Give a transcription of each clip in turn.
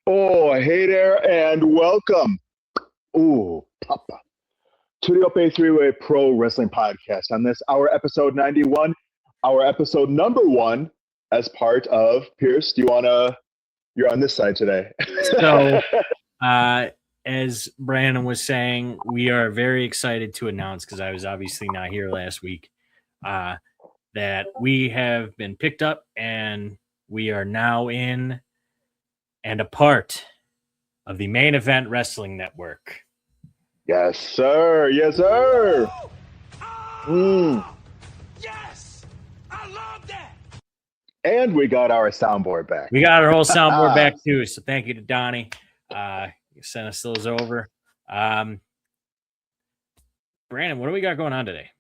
Oh, hey there, and welcome. Ooh, Papa, to the Ope-Eh Three-Way Pro Wrestling Podcast. On this, our episode 91, our episode number one, as part of Pierce. You're on this side today. So, as Brandon was saying, we are very excited to announce, because I was obviously not here last week, that we have been picked up and we are now in and a part of the Main Event Wrestling Network. Yes, sir. Yes, sir. Yes, I love that. And we got our soundboard back. We got our whole soundboard back too, so thank you to Donnie. You sent us those over. Brandon, what do we got going on today?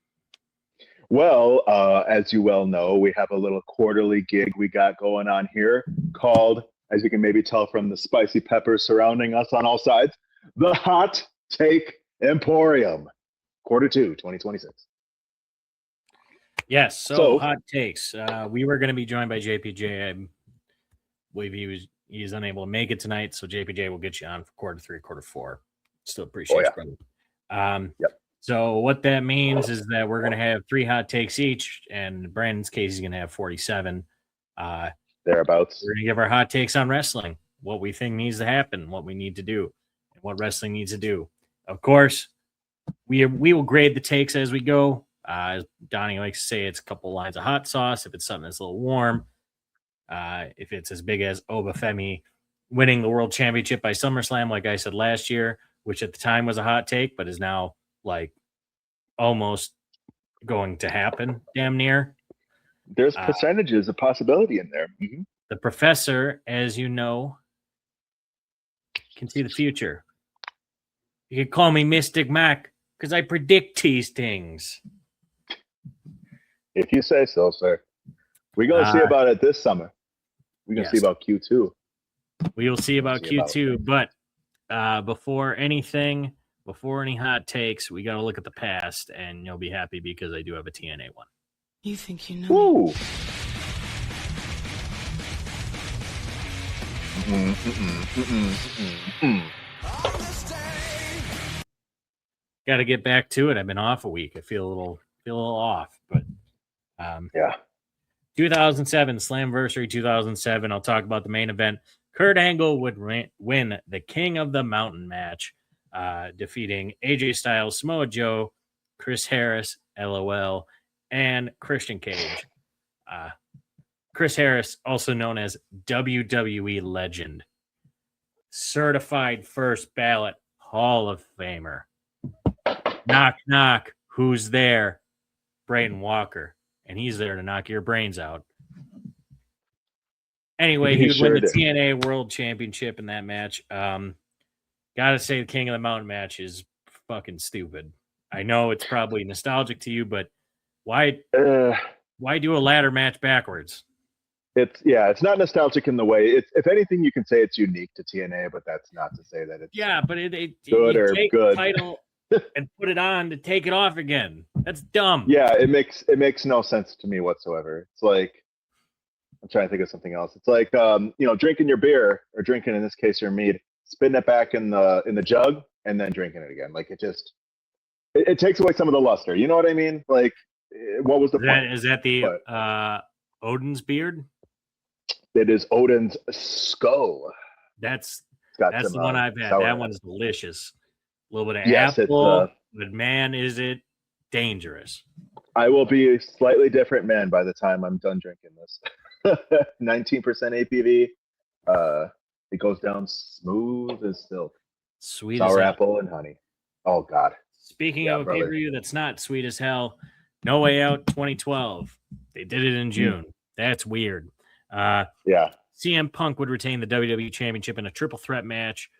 Well, as you well know, we have a little quarterly gig we got going on here called, as you can maybe tell from the spicy peppers surrounding us on all sides, the Hot Take Emporium, Quarter 2, 2026. Yes, so hot takes. We were going to be joined by JPJ. I believe he's unable to make it tonight, so JPJ will get you on for Quarter 3, Quarter 4. Still appreciate it, brother. Yep. So what that means is that we're going to have 3 hot takes each, and in Brandon's case, he's going to have 47. Thereabouts. We're going to give our hot takes on wrestling, what we think needs to happen, what we need to do, and what wrestling needs to do. Of course, we will grade the takes as we go. As Donnie likes to say, it's a couple lines of hot sauce. If it's something that's a little warm, if it's as big as Ope-Eh winning the world championship by SummerSlam, like I said last year, which at the time was a hot take, but is now like almost going to happen, damn near. There's percentages of possibility in there. Mm-hmm. The professor, as you know, can see the future. You can call me Mystic Mac because I predict these things. If you say so, sir. We're going to see about it this summer. We're going to see about Q2. We will see about Q2. But before any hot takes, we got to look at the past, and you'll be happy because I do have a TNA one. You think you know Woo! Got to get back to it. I've been off a week. I feel a little off, but yeah. 2007 Slamversary 2007. I'll talk about the main event. Kurt Angle would win the King of the Mountain match, defeating AJ Styles, Samoa Joe, Chris Harris, LOL, and Christian Cage. Chris Harris, also known as WWE Legend, certified first ballot Hall of Famer. Knock, knock. Who's there? Brayton Walker. And he's there to knock your brains out. Anyway, he would win the TNA World Championship in that match. Gotta say, the King of the Mountain match is fucking stupid. I know it's probably nostalgic to you, but why do a ladder match backwards? It's not nostalgic in the way. If anything, you can say it's unique to TNA, but that's not to say that it's but it good or take good. The title and put it on to take it off again. That's dumb. Yeah, it makes no sense to me whatsoever. It's like, I'm trying to think of something else. It's like drinking your beer, or drinking, in this case, your mead, spitting it back in the jug and then drinking it again. Like it takes away some of the luster. You know what I mean? Like, what was the point? Is that the Odin's beard? It is Odin's skull. That's the one I've had. That one's delicious. A little bit of apple, but man, is it dangerous. I will be a slightly different man by the time I'm done drinking this. 19% ABV. It goes down smooth as silk. Sweet sour as apple and honey. Oh God. Speaking of a pay-per-view that's not sweet as hell, No Way Out 2012. They did it in June. That's weird. CM Punk would retain the WWE Championship in a triple threat match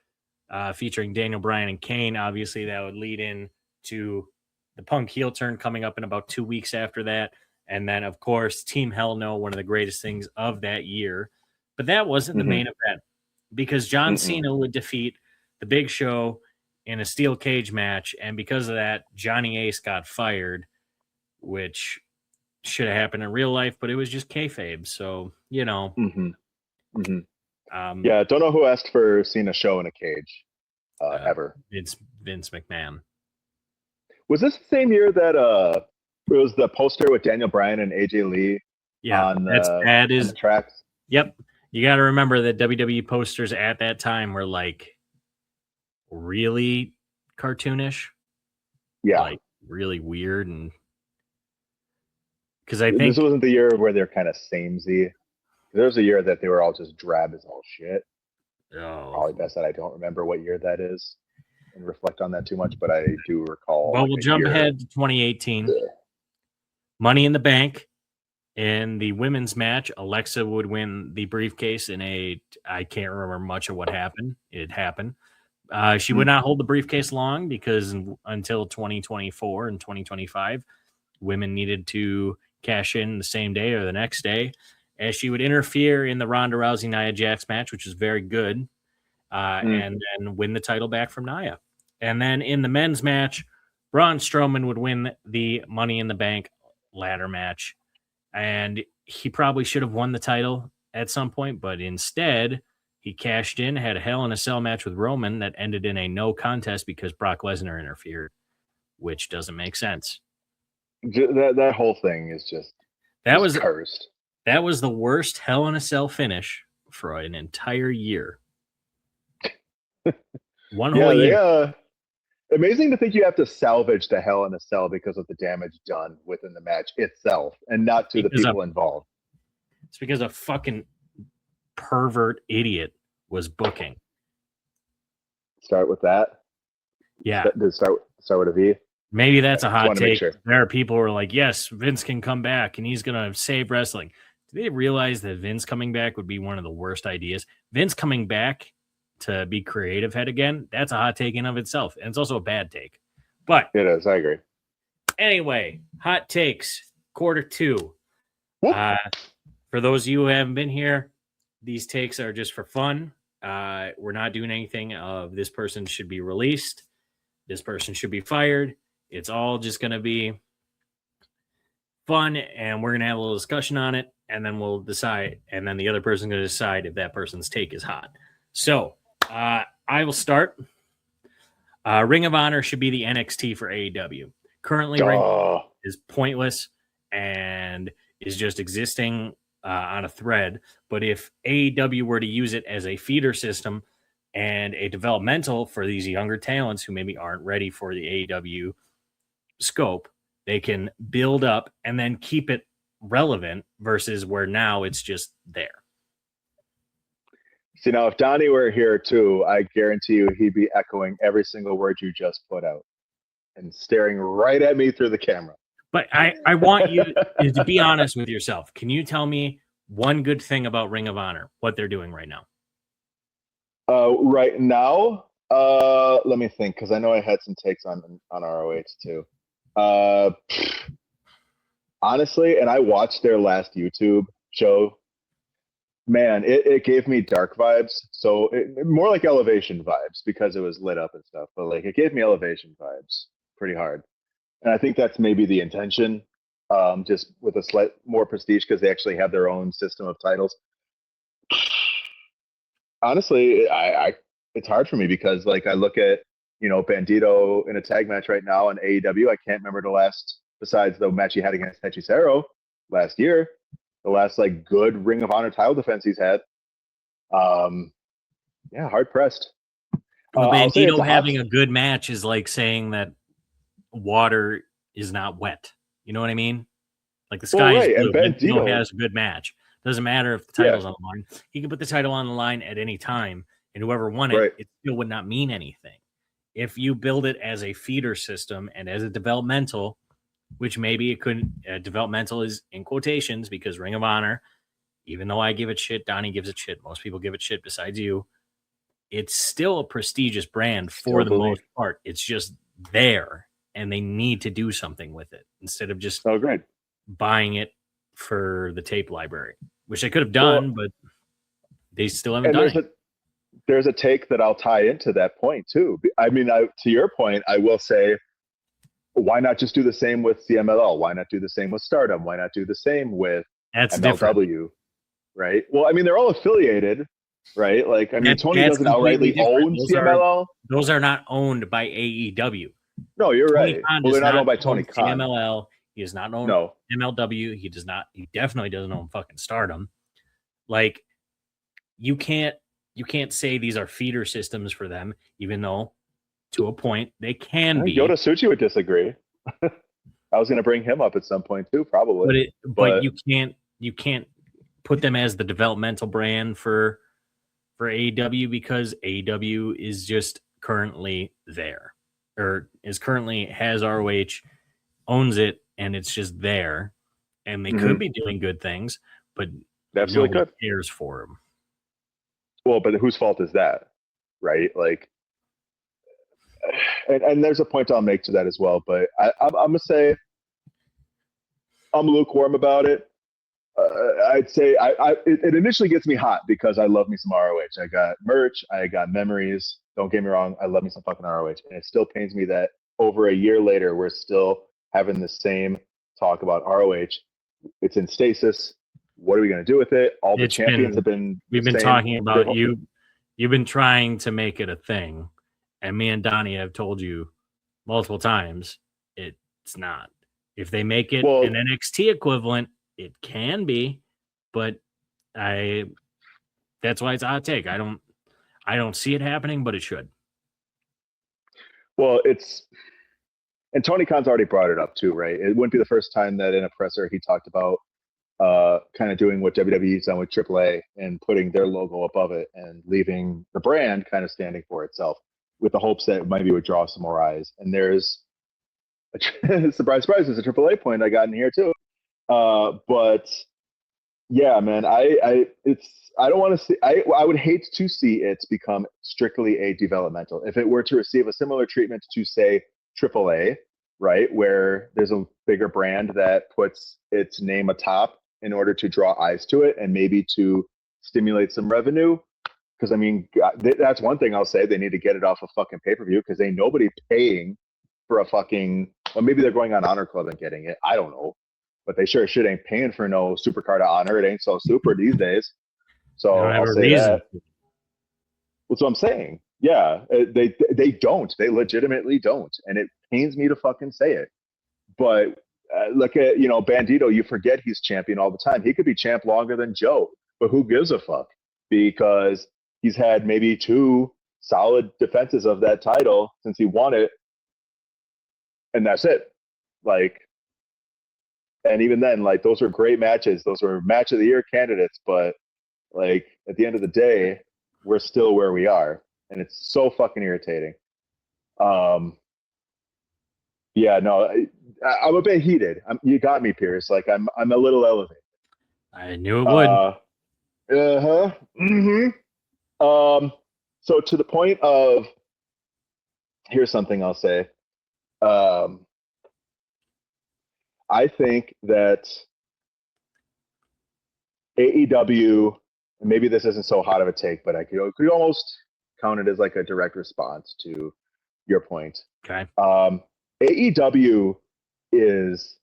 featuring Daniel Bryan and Kane. Obviously, that would lead in to the Punk heel turn coming up in about 2 weeks after that. And then, of course, Team Hell No, one of the greatest things of that year. But that wasn't the main event, because John Cena would defeat the Big Show in a steel cage match. And because of that, Johnny Ace got fired, which should have happened in real life, but it was just kayfabe. So, Yeah, don't know who asked for seeing a show in a cage ever. It's Vince McMahon. Was this the same year that it was the poster with Daniel Bryan and AJ Lee? Yeah, on the tracks. Yep, you got to remember that WWE posters at that time were like really cartoonish. Yeah, like really weird, and because I think this wasn't the year where they're kind of samey. There was a year that they were all just drab as all shit. Probably best that I don't remember what year that is and reflect on that too much, but I do recall. Well, we'll jump ahead to 2018. Money in the Bank. In the women's match, Alexa would win the briefcase in I can't remember much of what happened. It happened. She would not hold the briefcase long because until 2024 and 2025, women needed to cash in the same day or the next day, as she would interfere in the Ronda Rousey Nia Jax match, which was very good, and then win the title back from Nia. And then in the men's match, Braun Strowman would win the Money in the Bank ladder match. And he probably should have won the title at some point, but instead he cashed in, had a Hell in a Cell match with Roman that ended in a no contest because Brock Lesnar interfered, which doesn't make sense. That whole thing is just cursed. That was the worst Hell in a Cell finish for an entire year. One whole year. Amazing to think you have to salvage the Hell in a Cell because of the damage done within the match itself and not to the people involved. It's because a fucking pervert idiot was booking. Start with that? Yeah. Start with a V? Maybe that's a hot take. Sure. There are people who are like, yes, Vince can come back and he's going to save wrestling. Do they realize that Vince coming back would be one of the worst ideas? Vince coming back to be creative head again, that's a hot take in of itself. And it's also a bad take. But it is, I agree. Anyway, hot takes, quarter two. For those of you who haven't been here, these takes are just for fun. We're not doing anything of this person should be released. This person should be fired. It's all just going to be fun, and we're going to have a little discussion on it, and then we'll decide, and then the other person's going to decide if that person's take is hot. So, I will start. Ring of Honor should be the NXT for AEW. Currently, Ring of Honor is pointless and is just existing on a thread. But if AEW were to use it as a feeder system and a developmental for these younger talents who maybe aren't ready for the AEW scope, they can build up and then keep it relevant versus where now it's just there. See, now if Donnie were here too, I guarantee you he'd be echoing every single word you just put out and staring right at me through the camera. But I want you to be honest with yourself. Can you tell me one good thing about Ring of Honor, what they're doing right now? Right now, let me think, because I know I had some takes on ROH too. Honestly, and I watched their last YouTube show. Man, it gave me dark vibes. So more like Elevation vibes because it was lit up and stuff. But like it gave me Elevation vibes pretty hard. And I think that's maybe the intention, just with a slight more prestige because they actually have their own system of titles. Honestly, it's hard for me because like I look at, Bandito in a tag match right now on AEW. I can't remember the last, besides the match he had against Hechicero last year, the last like good Ring of Honor title defense he's had. Yeah, hard pressed. Well, Bandito having a good match is like saying that water is not wet. You know what I mean? Like the sky is blue. Bandito has a good match. Doesn't matter if the title's on the line. He can put the title on the line at any time, and whoever won it, it still would not mean anything. If you build it as a feeder system and as a developmental, which maybe it couldn't, developmental is in quotations because Ring of Honor, even though I give it shit, Donnie gives it shit, most people give it shit besides you, it's still a prestigious brand for the most part. It's just there, and they need to do something with it instead of just buying it for the tape library, which they could have done, but they still haven't done it. There's a take that I'll tie into that point too. I mean, to your point, I will say, why not just do the same with CMLL? Why not do the same with Stardom? Why not do the same with MLW? Right? Well, I mean, they're all affiliated, right? Like, I mean, Tony doesn't outrightly own CMLL. Those are not owned by AEW. No, you're Tony right. Khan Well, they're does not owned by Tony Khan. CMLL. He does not own MLW. He does not. He definitely doesn't own fucking Stardom. Like, you can't say these are feeder systems for them, even though to a point they can be. Yota Tsuchi would disagree. I was going to bring him up at some point too, probably. But you can't put them as the developmental brand for AEW because AEW is just currently there, or is currently has ROH, owns it, and it's just there, and they could be doing good things, but absolutely nobody cares for them. Well, but whose fault is that, right? Like, and there's a point I'll make to that as well, but I'm gonna say I'm lukewarm about it. I'd say it initially gets me hot because I love me some ROH. I got merch, I got memories. Don't get me wrong, I love me some fucking ROH, and it still pains me that over a year later we're still having the same talk about ROH. It's in stasis. What are we going to do with it? All the champions have been. We've been talking about you. You've been trying to make it a thing, and me and Donnie have told you multiple times it's not. If they make it an NXT equivalent, it can be, but that's why it's a hot take. I don't see it happening, but it should. Well, and Tony Khan's already brought it up too, right? It wouldn't be the first time that in a presser he talked about kind of doing what WWE's done with AAA and putting their logo above it and leaving the brand kind of standing for itself with the hopes that maybe it would draw some more eyes. And there's surprise, there's a AAA point I got in here too. But yeah, man, I don't want to see. I would hate to see it become strictly a developmental. If it were to receive a similar treatment to say AAA, right, where there's a bigger brand that puts its name atop in order to draw eyes to it and maybe to stimulate some revenue. Because I mean, that's one thing I'll say. They need to get it off a fucking pay-per-view because ain't nobody paying for a fucking. Well, maybe they're going on Honor Club and getting it. I don't know, but they sure shit ain't paying for no Supercard of Honor. It ain't so super these days. So I'll say that. That's what I'm saying. Yeah, they don't. They legitimately don't, and it pains me to fucking say it. But look at Bandito. You forget he's champion all the time. He could be champ longer than Joe, but who gives a fuck? Because he's had maybe 2 solid defenses of that title since he won it, and that's it. Like, and even then, like, those were great matches. Those were match of the year candidates, but like at the end of the day, we're still where we are. And it's so fucking irritating. Yeah, no, I'm a bit heated. You got me, Pierce. Like I'm a little elevated. I knew it would. So to the point of, here's something I'll say. I think that AEW, and maybe this isn't so hot of a take, but I could almost count it as like a direct response to your point. Okay. AEW is,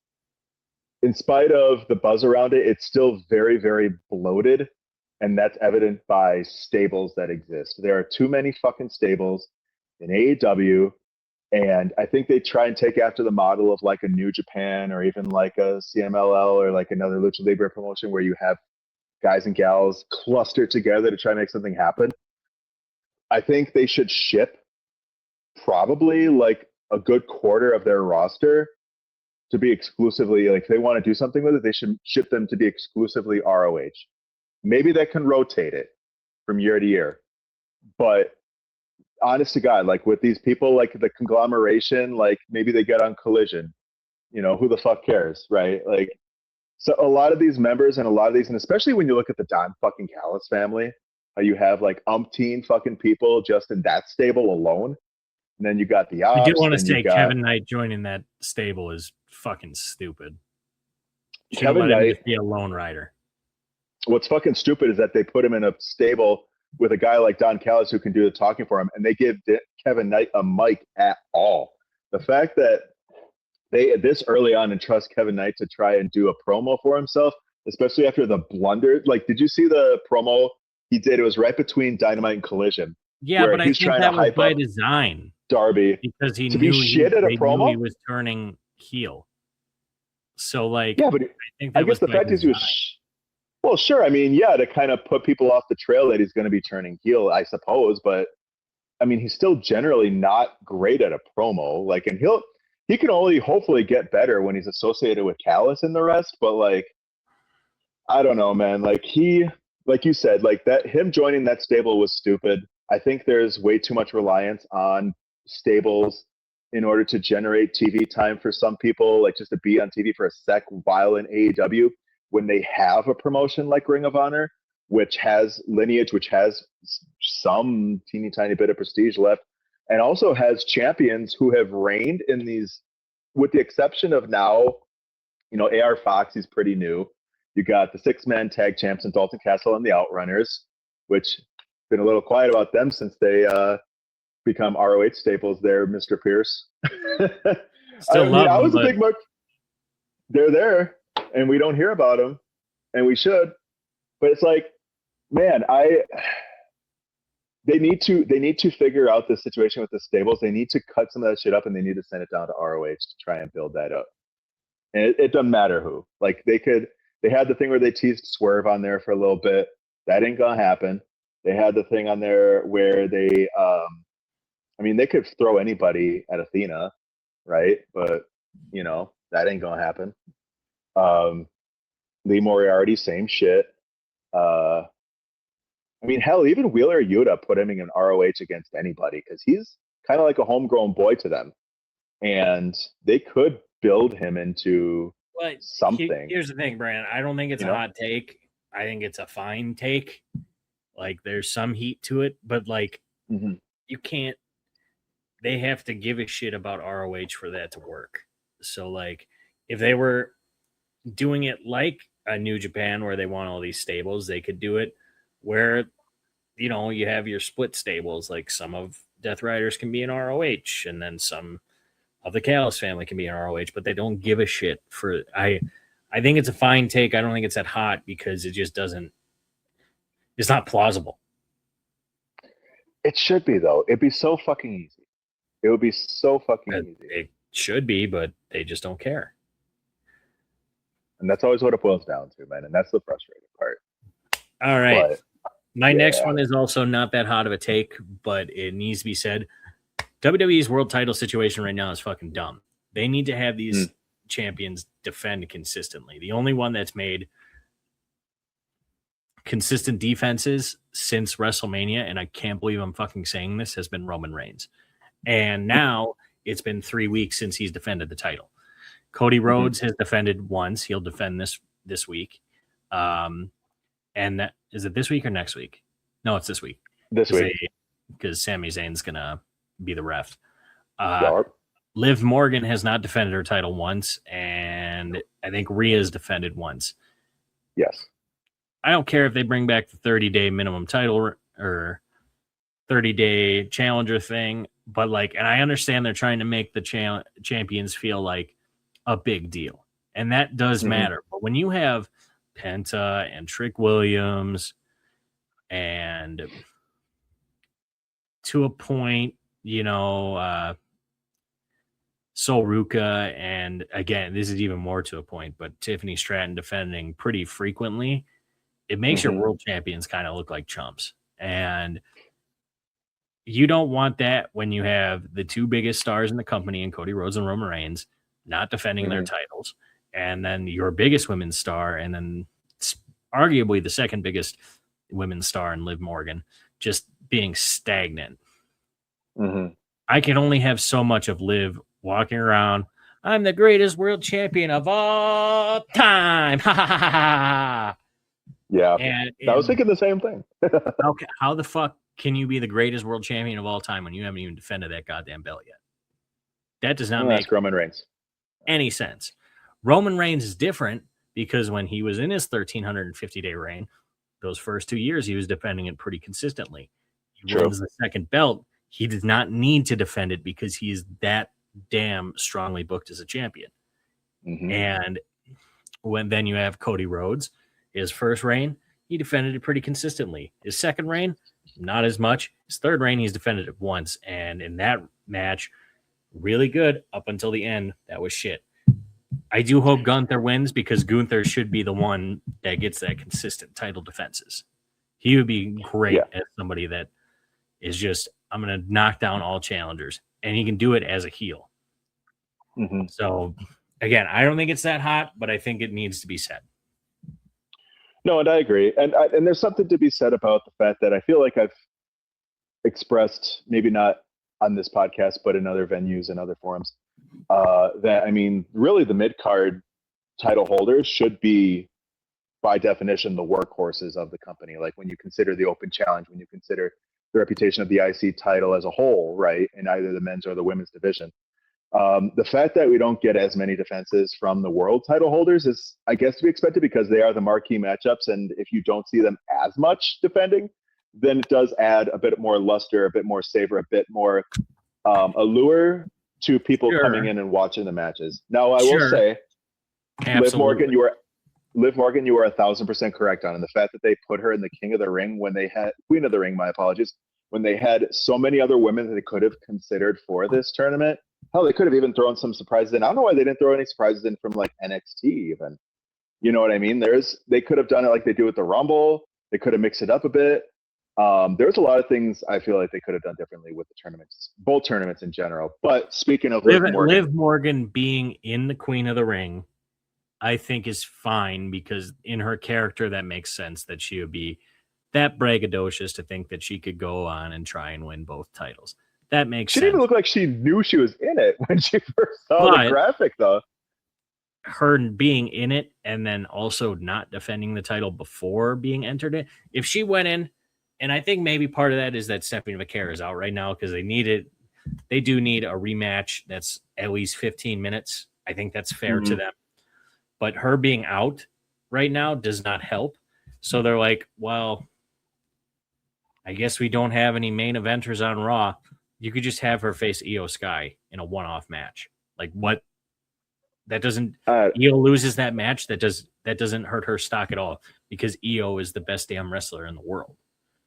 in spite of the buzz around it, it's still very, very bloated, and that's evident by stables that exist. There are too many fucking stables in AEW, and I think they try and take after the model of like a New Japan or even like a CMLL or like another Lucha Libre promotion where you have guys and gals clustered together to try and make something happen. I think they should ship probably like a good quarter of their roster to be exclusively, like if they want to do something with it, they should ship them to be exclusively ROH. Maybe they can rotate it from year to year. But honest to God, like with these people, like the conglomeration, like maybe they get on Collision. Who the fuck cares, right? Like, so a lot of these members and a lot of these, and especially when you look at the Don fucking Callis family, how you have like umpteen fucking people just in that stable alone. And then you got the Ops. I do want to say Kevin Knight joining that stable is fucking stupid. Kevin Knight be a lone rider. What's fucking stupid is that they put him in a stable with a guy like Don Callis who can do the talking for him, and they give Kevin Knight a mic at all. The fact that they this early on entrust Kevin Knight to try and do a promo for himself, especially after the blunder. Like, did you see the promo he did. It was right between Dynamite and Collision. Yeah, but I think that was by design. Darby because he to knew be shit at a promo. He was turning heel. So like, yeah, but I guess the fact is he was. Well, sure. I mean, yeah, to kind of put people off the trail that he's going to be turning heel, I suppose. But I mean, he's still generally not great at a promo. Like, and he can only hopefully get better when he's associated with Callis and the rest. But like, I don't know, man. Like like you said, like that him joining that stable was stupid. I think there's way too much reliance on stables in order to generate TV time for some people, like just to be on TV for a sec while in AEW when they have a promotion like Ring of Honor, which has lineage, which has some teeny tiny bit of prestige left, and also has champions who have reigned in these, with the exception of now, AR Fox, he's pretty new. You got the 6-man tag champs and Dalton Castle and the Outrunners, which been a little quiet about them since they become ROH staples there, Mr. Pierce. I was a big mark. They're there, and we don't hear about them, and we should. But it's like, man, they need to figure out the situation with the stables. They need to cut some of that shit up, and they need to send it down to ROH to try and build that up. And it doesn't matter who. Like they had the thing where they teased Swerve on there for a little bit. That ain't gonna happen. They had the thing on there where they, they could throw anybody at Athena, right? But, that ain't going to happen. Lee Moriarty, same shit. Hell, even Wheeler Yuta put him in ROH against anybody because he's kind of like a homegrown boy to them. And they could build him into something. Here's the thing, Brandon. I don't think it's a hot take. I think it's a fine take. Like there's some heat to it, but like you can't. They have to give a shit about ROH for that to work. So like, if they were doing it like a New Japan where they want all these stables, they could do it where you have your split stables. Like some of Death Riders can be in ROH, and then some of the Callis family can be in ROH, but they don't give a shit for. I think it's a fine take. I don't think it's that hot because it just doesn't. It's not plausible. It should be, though. It'd be so fucking easy. It would be so fucking easy. It should be, but they just don't care. And that's always what it boils down to, man. And that's the frustrating part. All right. But, my next one is also not that hot of a take, but it needs to be said. WWE's world title situation right now is fucking dumb. They need to have these champions defend consistently. The only one that's made consistent defenses since WrestleMania, and I can't believe I'm fucking saying this, has been Roman Reigns. And now it's been 3 weeks since he's defended the title. Cody Rhodes has defended once. He'll defend this week. And that, is it this week or next week? No, it's this week. This week. Because Sami Zayn's going to be the ref. Liv Morgan has not defended her title once, and I think Rhea's defended once. Yes. I don't care if they bring back the 30-day minimum title or 30-day challenger thing, but like, and I understand they're trying to make the champions feel like a big deal, and that does matter. But when you have Penta and Trick Williams, and to a point, Sol Ruka, and again, this is even more to a point, but Tiffany Stratton defending pretty frequently, it makes your world champions kind of look like chumps. And you don't want that when you have the two biggest stars in the company in Cody Rhodes and Roman Reigns not defending their titles, and then your biggest women's star, and then arguably the second biggest women's star in Liv Morgan just being stagnant. I can only have so much of Liv walking around. I'm the greatest world champion of all time. Ha ha ha ha. Yeah, I was thinking the same thing. Okay, how the fuck can you be the greatest world champion of all time when you haven't even defended that goddamn belt yet? That does not make Roman Reigns any sense. Roman Reigns is different because when he was in his 1,350-day reign, those first 2 years, he was defending it pretty consistently. He wins the second belt. He did not need to defend it because he is that damn strongly booked as a champion. And then you have Cody Rhodes, his first reign, he defended it pretty consistently. His second reign, not as much. His third reign, he's defended it once. And in that match, really good up until the end. That was shit. I do hope Gunther wins because Gunther should be the one that gets that consistent title defenses. He would be great as somebody that is just, I'm going to knock down all challengers. And he can do it as a heel. Mm-hmm. So, again, I don't think it's that hot, but I think it needs to be said. No, and I agree. And there's something to be said about the fact that I feel like I've expressed, maybe not on this podcast, but in other venues and other forums, that, I mean, really the mid-card title holders should be, by definition, the workhorses of the company. Like when you consider the Open Challenge, when you consider the reputation of the IC title as a whole, right, in either the men's or the women's division. The fact that we don't get as many defenses from the world title holders is, I guess, to be expected because they are the marquee matchups. And if you don't see them as much defending, then it does add a bit more luster, a bit more savor, a bit more allure to people coming in and watching the matches. Now, I will say, Liv Morgan, you are 1,000% correct on. And the fact that they put her in the King of the Ring when they had Queen of the Ring, my apologies, when they had so many other women that they could have considered for this tournament. Hell, they could have even thrown some surprises in. I don't know why they didn't throw any surprises in from like NXT even. You know what I mean? They could have done it like they do with the Rumble. They could have mixed it up a bit. There's a lot of things I feel like they could have done differently with the tournaments, both tournaments in general. But speaking of Liv Morgan being in the Queen of the Ring, I think is fine because in her character, that makes sense that she would be that braggadocious to think that she could go on and try and win both titles. That makes sense. She didn't even look like she knew she was in it when she first saw the graphic, though. Her being in it and then also not defending the title before being entered in. If she went in, and I think maybe part of that is that Stephanie McCare is out right now because they do need a rematch that's at least 15 minutes. I think that's fair to them. But her being out right now does not help. So they're like, well, I guess we don't have any main eventers on Raw. You could just have her face Io Sky in a one-off match. Like what? That doesn't. Io loses that match. That doesn't hurt her stock at all because Io is the best damn wrestler in the world.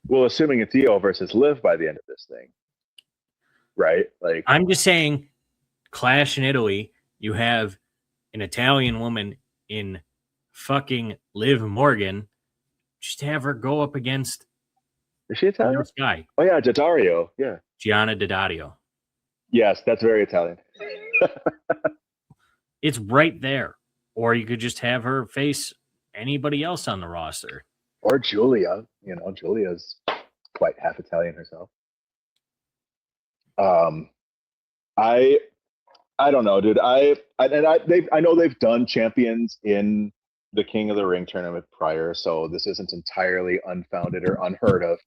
Well, assuming it's Io versus Liv by the end of this thing, right? Like I'm just saying, Clash in Italy. You have an Italian woman in fucking Liv Morgan. Just have her go up against. Is she Italian? Guy. Oh yeah, Daddario. Yeah. Gianna Daddario. Yes, that's very Italian. It's right there. Or you could just have her face anybody else on the roster. Or Julia. Julia's quite half Italian herself. I don't know, dude. I know they've done champions in the King of the Ring tournament prior, so this isn't entirely unfounded or unheard of.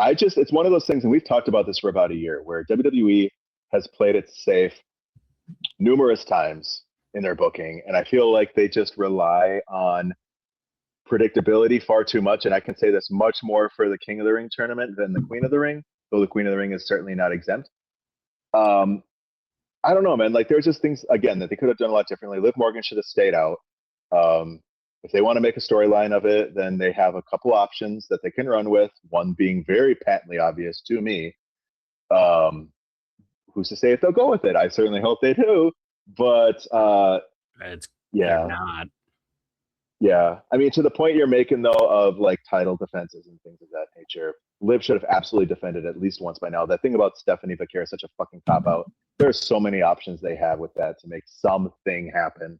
It's one of those things, and we've talked about this for about a year, where WWE has played it safe numerous times in their booking, and I feel like they just rely on predictability far too much, and I can say this much more for the King of the Ring tournament than the Queen of the Ring, though the Queen of the Ring is certainly not exempt. I don't know, man. Like, there's just things, again, that they could have done a lot differently. Liv Morgan should have stayed out. If they want to make a storyline of it, then they have a couple options that they can run with, one being very patently obvious to me. Who's to say if they'll go with it? I certainly hope they do. But not. Yeah. I mean, to the point you're making, though, of like title defenses and things of that nature, Liv should have absolutely defended at least once by now. That thing about Stephanie McCare is such a fucking cop-out. There's so many options they have with that to make something happen,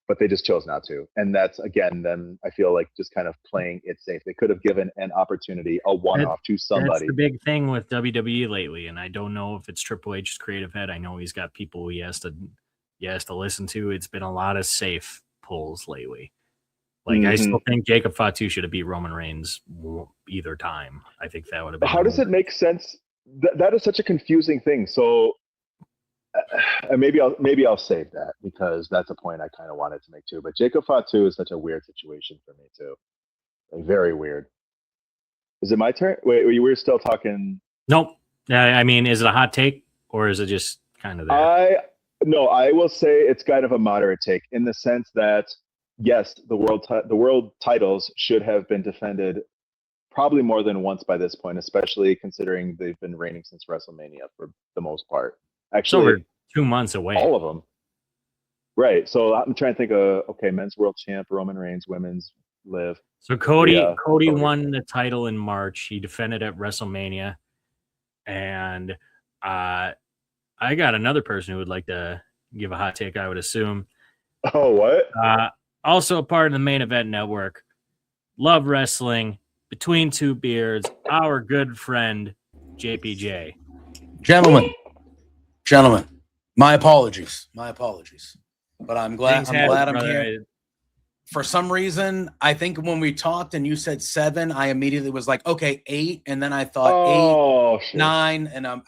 but they just chose not to. And that's, again, then I feel like just kind of playing it safe. They could have given an opportunity, a one-off to somebody. That's the big thing with WWE lately, and I don't know if it's Triple H's creative head. I know he's got people he has to listen to. It's been a lot of safe pulls lately. Like, I still think Jacob Fatu should have beat Roman Reigns either time. I think that would have been. How does it make sense? That is such a confusing thing. So maybe I'll save that because that's a point I kind of wanted to make too. But Jacob Fatu is such a weird situation for me too. Like, very weird. Is it my turn? Wait, we were still talking. Nope. I mean, is it a hot take or is it just kind of there? No, I will say it's kind of a moderate take in the sense that yes, the world titles should have been defended probably more than once by this point, especially considering they've been reigning since WrestleMania for the most part. Actually, over 2 months away. All of them. Right. So I'm trying to think of, okay, men's world champ, Roman Reigns, women's Liv. So Cody won the title in March. He defended at WrestleMania. And I got another person who would like to give a hot take, I would assume. Oh, what? Also a part of the Main Event Network. Love wrestling. Between Two Beards, our good friend, JPJ. Gentlemen, my apologies. But I'm glad I'm here. For some reason, I think when we talked and you said 7, I immediately was like, okay, 8, and then I thought 8, 9, and I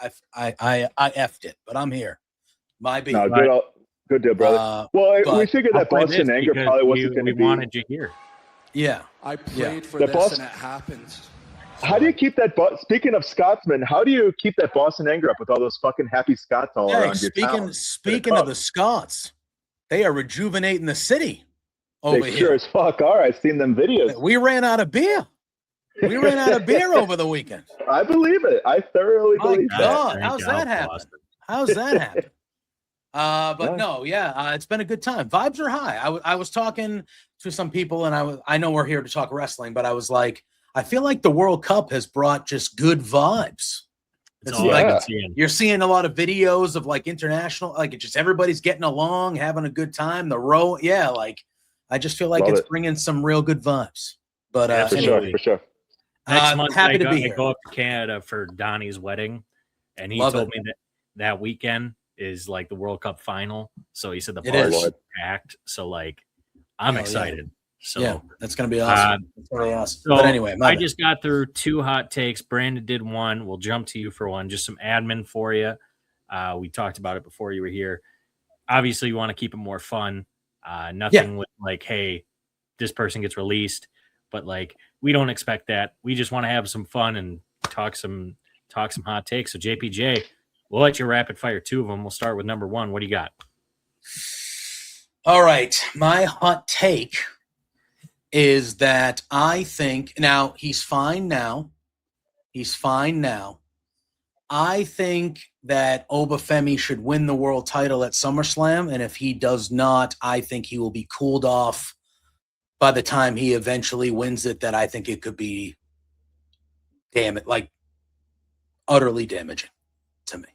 effed it, but I'm here. My beat. No, good deal, brother. We figured that Boston Anger probably wasn't going to be. We wanted you here. Yeah, I played for this, and it happened. How do you keep that? Speaking of Scotsmen, how do you keep that Boston anger up with all those fucking happy Scots all around your town? Speaking of the Scots, they are rejuvenating the city over here. Sure as fuck are. I've seen them videos. We ran out of beer. Over the weekend. I believe it. I thoroughly believe it. God, how's that happen? It's been a good time. Vibes are high. I was talking to some people, and I know we're here to talk wrestling, but I was like, I feel like the World Cup has brought just good vibes. It's like you're seeing a lot of videos of like international, like just everybody's getting along, having a good time. I just feel like it's bringing some real good vibes. But for sure. Next month, happy to be here. I go up to Canada for Donnie's wedding, and he told me that weekend is like the World Cup final. So he said the bar is packed. So like, I'm excited. So that's gonna be awesome. That's really awesome. So but anyway, I just got through 2 hot takes. Brandon did one. We'll jump to you for one. Just some admin for you. We talked about it before you were here. Obviously, you want to keep it more fun. Nothing with like, hey, this person gets released, but like we don't expect that. We just want to have some fun and talk some hot takes. So JPJ, we'll let you rapid fire 2 of them. We'll start with number 1. What do you got? All right, my hot take is that I think now he's fine now. I think that Ope-Eh should win the world title at SummerSlam, and if he does not, I think he will be cooled off by the time he eventually wins it. That I think it could be, utterly damaging to me.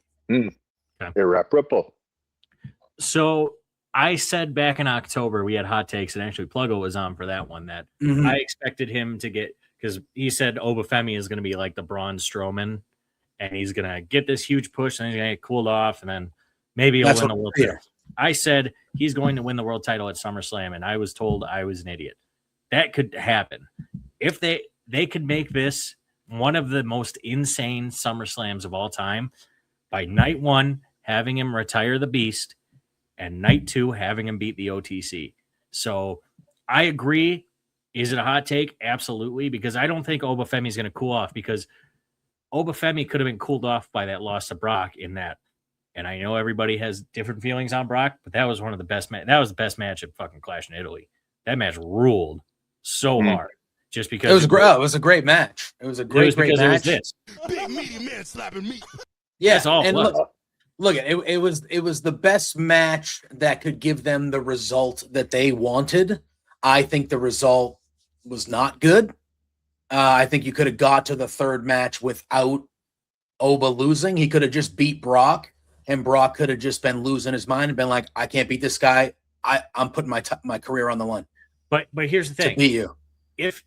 Irreparable. So I said back in October we had hot takes, and actually Pluggo was on for that one. That I expected him to get, because he said Ope-Eh is going to be like the Braun Strowman, and he's going to get this huge push, and he's going to get cooled off, and then maybe he'll win the world title. I said he's going to win the world title at SummerSlam, and I was told I was an idiot. That could happen if they could make this one of the most insane SummerSlams of all time by night 1 having him retire the Beast, and night 2 having him beat the OTC. So I agree. Is it a hot take? Absolutely, because I don't think Ope-Eh is going to cool off, because Ope-Eh could have been cooled off by that loss to Brock in that. And I know everybody has different feelings on Brock, but that was one of the best. That was the best match at fucking Clash in Italy. That match ruled so hard, just because it was great. It was a great match. It was a great match. It was this. Big meaty man slapping me. Yeah, that's all. And look, it was the best match that could give them the result that they wanted. I think the result was not good. I think you could have got to the 3rd match without Oba losing. He could have just beat Brock, and Brock could have just been losing his mind and been like, I can't beat this guy. I'm putting my career on the line. But here's the thing. To beat you. If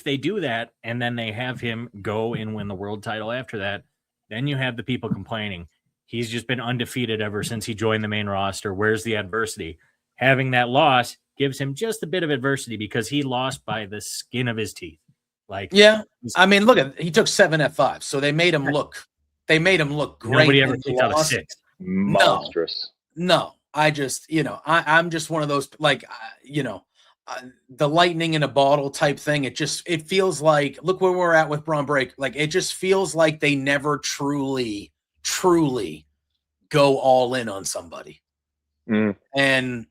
they do that and then they have him go and win the world title after that, then you have the people complaining. He's just been undefeated ever since he joined the main roster. Where's the adversity? Having that loss gives him just a bit of adversity because he lost by the skin of his teeth. I mean, look, he took 7 F5, so they made him look. They made him look great. Nobody ever kicked out a 6. Monstrous. No, I just, I'm just one of those, the lightning in a bottle type thing. It feels like, look where we're at with Braun Breaker. Like, it just feels like they never truly go all in on somebody. And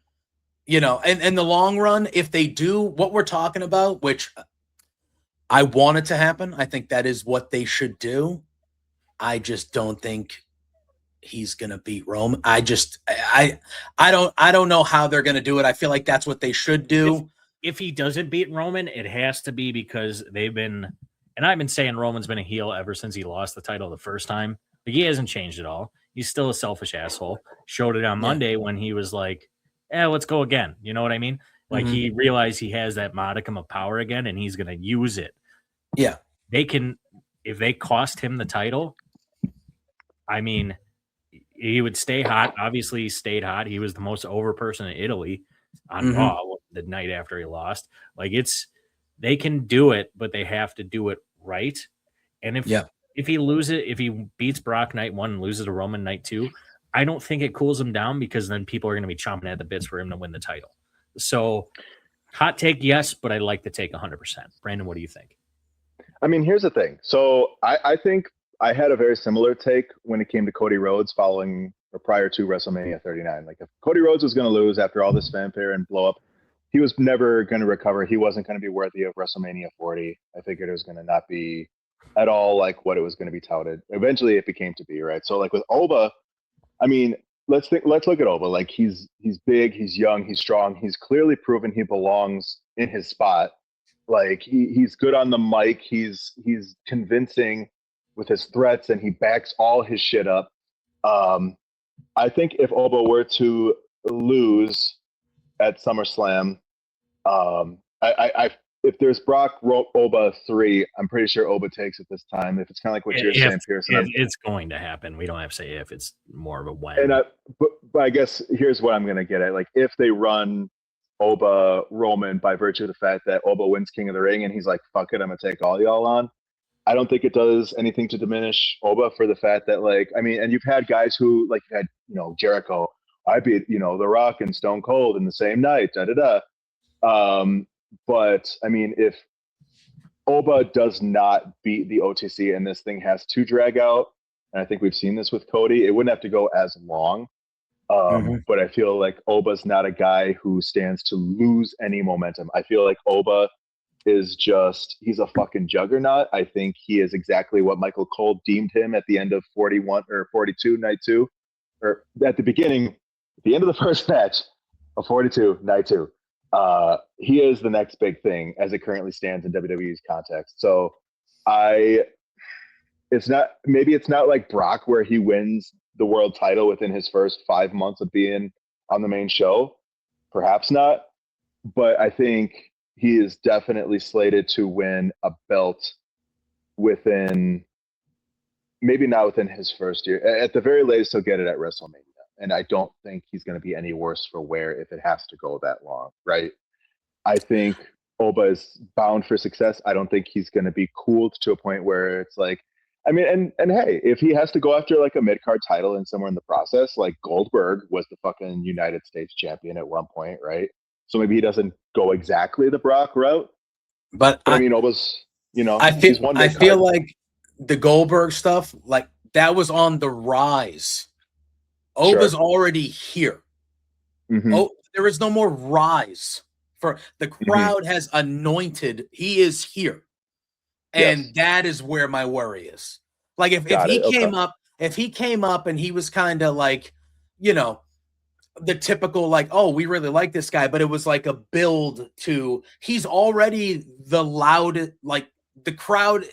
in the long run, if they do what we're talking about, which I want it to happen, I think that is what they should do. I just don't think he's gonna beat Roman. I don't know how they're gonna do it. I feel like that's what they should do. If he doesn't beat Roman, it has to be because they've been, and I've been saying Roman's been a heel ever since he lost the title the first time. Like, he hasn't changed at all. He's still a selfish asshole. Showed it on Monday when he was like, let's go again. You know what I mean? Like, he realized he has that modicum of power again, and he's going to use it. Yeah. They can, if they cost him the title, I mean, he would stay hot. Obviously, he stayed hot. He was the most over person in Italy on Raw the night after he lost. Like, they can do it, but they have to do it right. And if he loses, if he beats Brock night 1 and loses to Roman night 2, I don't think it cools him down, because then people are going to be chomping at the bits for him to win the title. So, hot take, yes, but I like to take 100%. Brandon, what do you think? I mean, here's the thing. So I think I had a very similar take when it came to Cody Rhodes following or prior to WrestleMania 39. Like, if Cody Rhodes was going to lose after all this fanfare and blow up, he was never going to recover. He wasn't going to be worthy of WrestleMania 40. I figured it was going to not be at all like what it was going to be touted. Eventually it became to be, right? So like with Oba, I mean, let's look at Oba. Like, he's big, he's young, he's strong. He's clearly proven he belongs in his spot. Like, he's good on the mic. He's convincing with his threats, and he backs all his shit up. I think if Oba were to lose at SummerSlam, if there's Brock Oba 3, I'm pretty sure Oba takes it this time. If it's kind of like what you're saying, Pearson, it's going to happen. We don't have to say if; it's more of a when. And but I guess here's what I'm going to get at: like, if they run Oba Roman by virtue of the fact that Oba wins King of the Ring, and he's like, "Fuck it, I'm gonna take all y'all on." I don't think it does anything to diminish Oba for the fact that, like, I mean, and you've had guys who, like, you had, Jericho. I beat, The Rock and Stone Cold in the same night. But I mean, if Oba does not beat the OTC and this thing has to drag out, and I think we've seen this with Cody, it wouldn't have to go as long. But I feel like Oba's not a guy who stands to lose any momentum. I feel like Oba is he's a fucking juggernaut. I think he is exactly what Michael Cole deemed him at the end of 41 or 42 night 2, or at the end of the first match of 42 night 2. He is the next big thing as it currently stands in WWE's context. So it's not like Brock where he wins the world title within his first 5 months of being on the main show. Perhaps not, but I think he is definitely slated to win a belt maybe not within his first year. At the very latest, he'll get it at WrestleMania. And I don't think he's going to be any worse for wear if it has to go that long, right? I think Oba is bound for success. I don't think he's going to be cooled to a point where it's like, I mean, and hey, if he has to go after like a mid-card title and somewhere in the process, like Goldberg was the fucking United States champion at one point, right? So maybe he doesn't go exactly the Brock route. But I mean, Oba's, I feel like the Goldberg stuff, like, that was on the rise. Oba's already here. Oh, there is no more rise. For the crowd has anointed. He is here. And that is where my worry is. Like, if he came up and he was kind of like, the typical, like, oh, we really like this guy, but it was like a build to, he's already the loud, like, the crowd,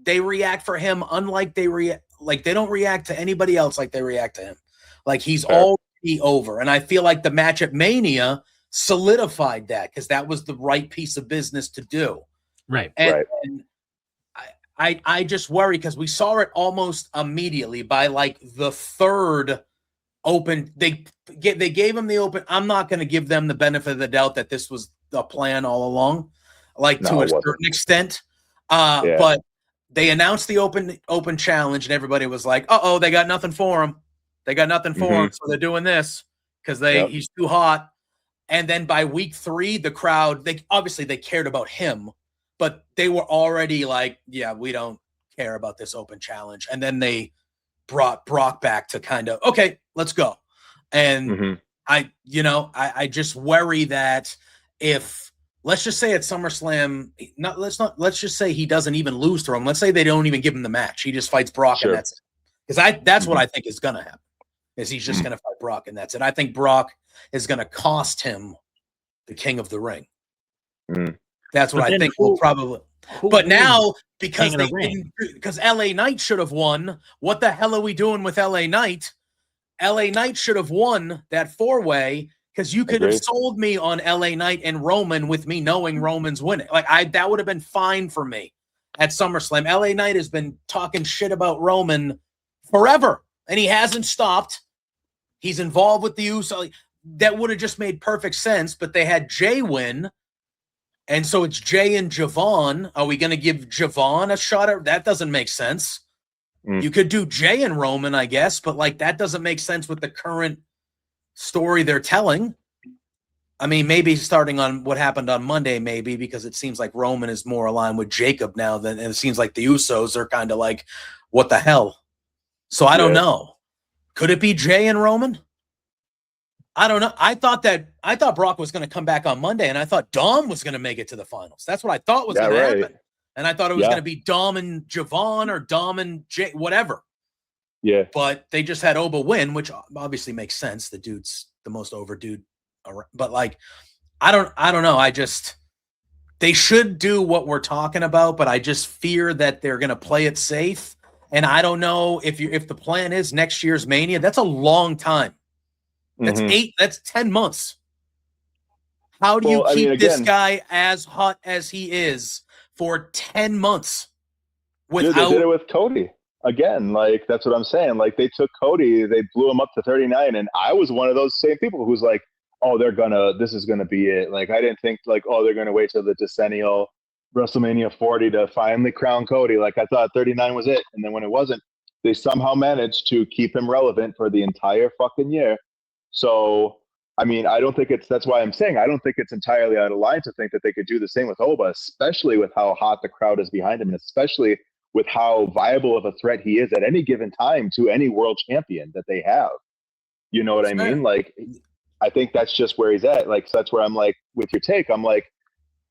they react for him unlike they don't react to anybody else like they react to him. Like, he's already over. And I feel like the match at Mania solidified that, because that was the right piece of business to do. Right. And I just worry because we saw it almost immediately by like the third open. They gave him the open. I'm not going to give them the benefit of the doubt that this was the plan all along, to a certain extent. But they announced the open challenge, and everybody was like, "Uh-oh, they got nothing for him. They got nothing for him, so they're doing this because he's too hot." And then by week 3, the crowd, they cared about him, but they were already like, "Yeah, we don't care about this open challenge." And then they brought Brock back to kind of, okay, let's go. And I just worry that if, let's just say at SummerSlam, let's just say he doesn't even lose to him. Let's say they don't even give him the match. He just fights Brock and that's it. Because that's what I think is going to happen, is he's just going to fight Brock and that's it. I think Brock is going to cost him the King of the Ring. That's what I think will probably. But now, because LA Knight should have won, what the hell are we doing with LA Knight? LA Knight should have won that 4-way, because you could have sold me on LA Knight and Roman with me knowing Roman's winning. That would have been fine for me at SummerSlam. LA Knight has been talking shit about Roman forever, and he hasn't stopped. He's involved with the Uso. That would have just made perfect sense, but they had Jay win. And so it's Jay and Javon. Are we going to give Javon a shot at that? Doesn't make sense. You could do Jay and Roman, I guess, but that doesn't make sense with the current story they're telling. I mean, maybe starting on what happened on Monday, maybe, because it seems like Roman is more aligned with Jacob now and it seems like the Usos are kind of like, what the hell? So I don't know. Could it be Jay and Roman? I don't know. I thought Brock was going to come back on Monday, and I thought Dom was going to make it to the finals. That's what I thought was going to happen. And I thought it was going to be Dom and Javon or Dom and Jay, whatever. Yeah. But they just had Oba win, which obviously makes sense. The dude's the most over dude. But I don't know. They should do what we're talking about, but I just fear that they're going to play it safe. And I don't know if the plan is next year's Mania. That's a long time. That's 10 months. How do you keep this guy as hot as he is for 10 months? They did it with Cody. Again, that's what I'm saying. They took Cody, they blew him up to 39, and I was one of those same people who's like, oh, this is gonna be it. I didn't think oh, they're gonna wait till the decennial WrestleMania 40 to finally crown Cody. I thought 39 was it. And then when it wasn't, they somehow managed to keep him relevant for the entire fucking year. So, I mean, that's why I'm saying I don't think it's entirely out of line to think that they could do the same with Oba, especially with how hot the crowd is behind him, and especially with how viable of a threat he is at any given time to any world champion that they have. You know what I mean? I think that's just where he's at. So that's where I'm with your take, I'm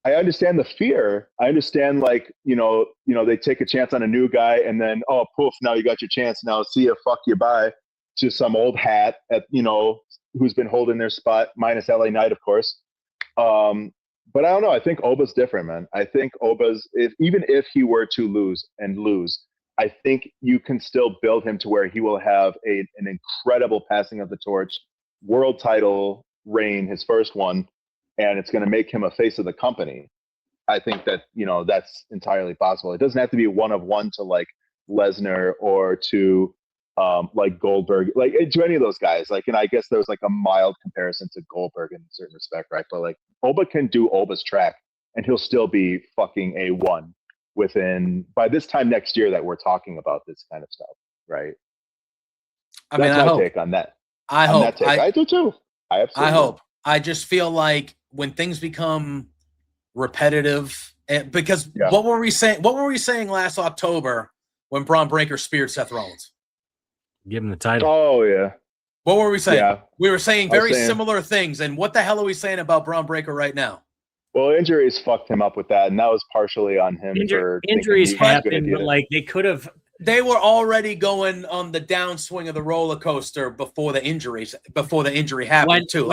I understand the fear. I understand they take a chance on a new guy and then, oh, poof, now you got your chance. Now see ya, fuck you, bye, to some old hat at, who's been holding their spot, minus LA Knight, of course. But I don't know. I think Oba's different, man. I think even if he were to lose, I think you can still build him to where he will have an incredible passing of the torch, world title reign, his first one, and it's going to make him a face of the company. I think that, that's entirely possible. It doesn't have to be one-of-one to Lesnar or to Goldberg, to any of those guys. And I guess there's a mild comparison to Goldberg in a certain respect, right? But Oba can do Oba's track and he'll still be fucking A1 by this time next year that we're talking about this kind of stuff, right? That's my take on that. I hope. I do too. I hope. I just feel like when things become repetitive, because what were we saying? What were we saying last October when Braun Breaker speared Seth Rollins? Give him the title. Oh, yeah. What were we saying? Yeah. We were saying very similar things. And what the hell are we saying about Braun Breaker right now? Well, injuries fucked him up with that, and that was partially on him. Injuries happened, but they could have. They were already going on the downswing of the roller coaster before the injury happened too.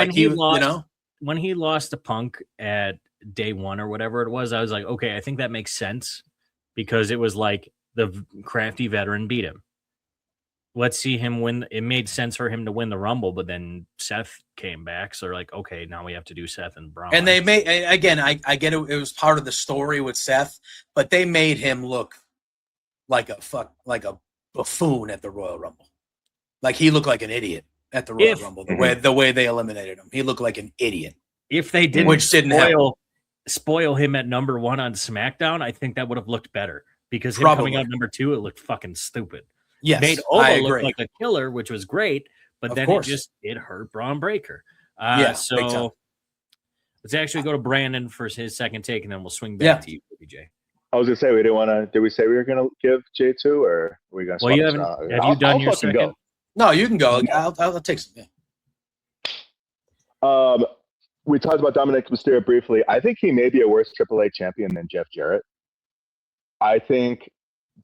When he lost to Punk at day one or whatever it was, I was like, okay, I think that makes sense because it was the crafty veteran beat him. Let's see him win. It made sense for him to win the Rumble, but then Seth came back. So okay, now we have to do Seth and Braun. And they made, again, I get it. It was part of the story with Seth, but they made him look like a buffoon at the Royal Rumble. He looked like an idiot at the Royal Rumble. The way they eliminated him, he looked like an idiot. If they didn't, spoil him at number one on SmackDown, I think that would have looked better because him coming out number two, it looked fucking stupid. Yes, made Oba look like a killer, which was great, but then it hurt Braun Breaker. So let's actually go to Brandon for his second take, and then we'll swing back to you, Jay. I was gonna say we didn't want to. Did we say we were gonna give J2, or are we gonna? Well, you haven't. Have you done your second? No, you can go. I'll take some. Yeah. We talked about Dominic Mysterio briefly. I think he may be a worse AAA champion than Jeff Jarrett. I think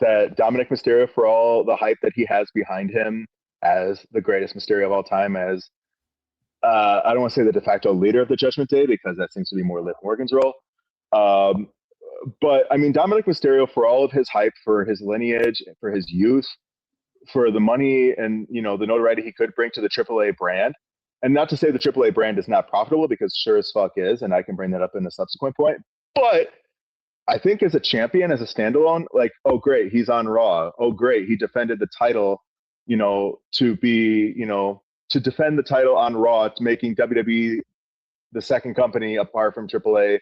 that Dominic Mysterio, for all the hype that he has behind him as the greatest Mysterio of all time, as I don't want to say the de facto leader of the Judgment Day, because that seems to be more Liv Morgan's role. But I mean, Dominic Mysterio, for all of his hype, for his lineage, for his youth, for the money and, you know, the notoriety he could bring to the AAA brand. And not to say the AAA brand is not profitable, because sure as fuck is, and I can bring that up in a subsequent point. But I think as a champion, as a standalone, like, oh, great, he's on Raw. Oh, great, he defended the title, you know, to defend the title on Raw, to making WWE the second company apart from AAA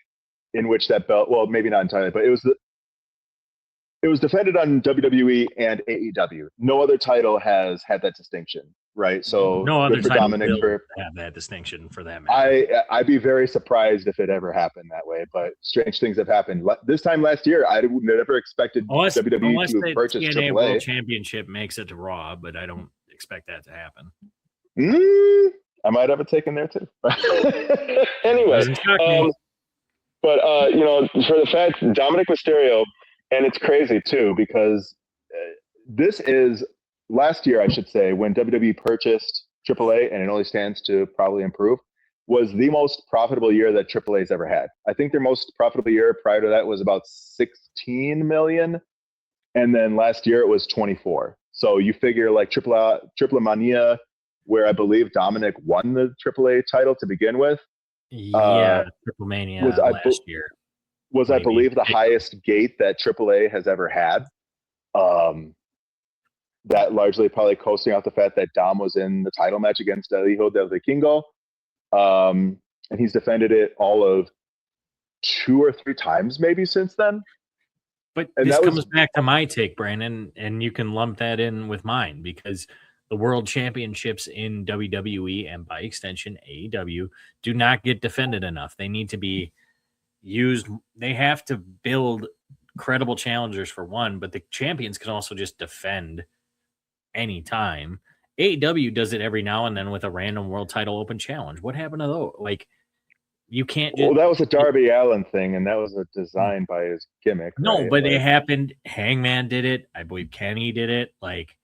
in which that belt, well, maybe not entirely, but it was defended on WWE and AEW. No other title has had that distinction, right? So no other title Dominic will have that distinction for that matter. I'd be very surprised if it ever happened that way, but strange things have happened. This time last year, I would never expected WWE to purchase TNA AAA. World Championship makes it to Raw, but I don't expect that to happen. I might have it taken there too. Anyway, but you know, for the fact Dominic Mysterio, and it's crazy too, because this is last year, I should say, when WWE purchased AAA, and it only stands to probably improve, was the most profitable year that AAA's ever had. I think their most profitable year prior to that was about 16 million, and then last year it was 24. So you figure like Triple Mania, where I believe Dominic won the AAA title to begin with. Yeah, Triple Mania last year. Was, maybe. I believe, the highest gate that AAA has ever had. That largely probably coasting off the fact that Dom was in the title match against El Hijo del Vikingo. And he's defended it all of 2 or 3 times maybe since then. But this comes back to my take, Brandon, and you can lump that in with mine, because the world championships in WWE and by extension AEW do not get defended enough. They need to be used. They have to build credible challengers for one, but the champions can also just defend anytime. AEW does it every now and then with a random world title open challenge. What happened to those? Like, you can't just... Well, that was a Darby Allin thing, and that was a design by his gimmick. No, right? but it happened. Hangman did it. I believe Kenny did it. Like,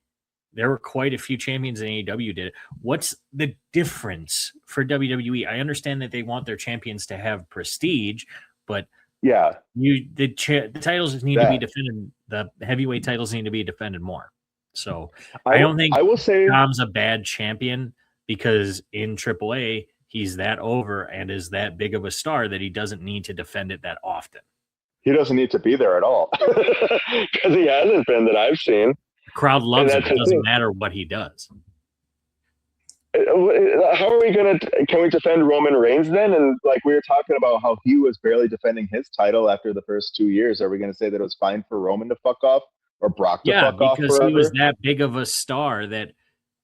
there were quite a few champions in AEW did it. What's the difference for WWE? I understand that they want their champions to have prestige, but yeah, the titles need to be defended. The heavyweight titles need to be defended more. So I don't think Dom's a bad champion, because in AAA he's that over and is that big of a star that he doesn't need to defend it that often. He doesn't need to be there at all, because he hasn't been that I've seen. The crowd loves him. It doesn't matter what he does. How are we can we defend Roman Reigns then? And like we were talking about how he was barely defending his title after the first 2 years. Are we going to say that it was fine for Roman to fuck off or Brock to fuck off forever? Yeah, because he was that big of a star that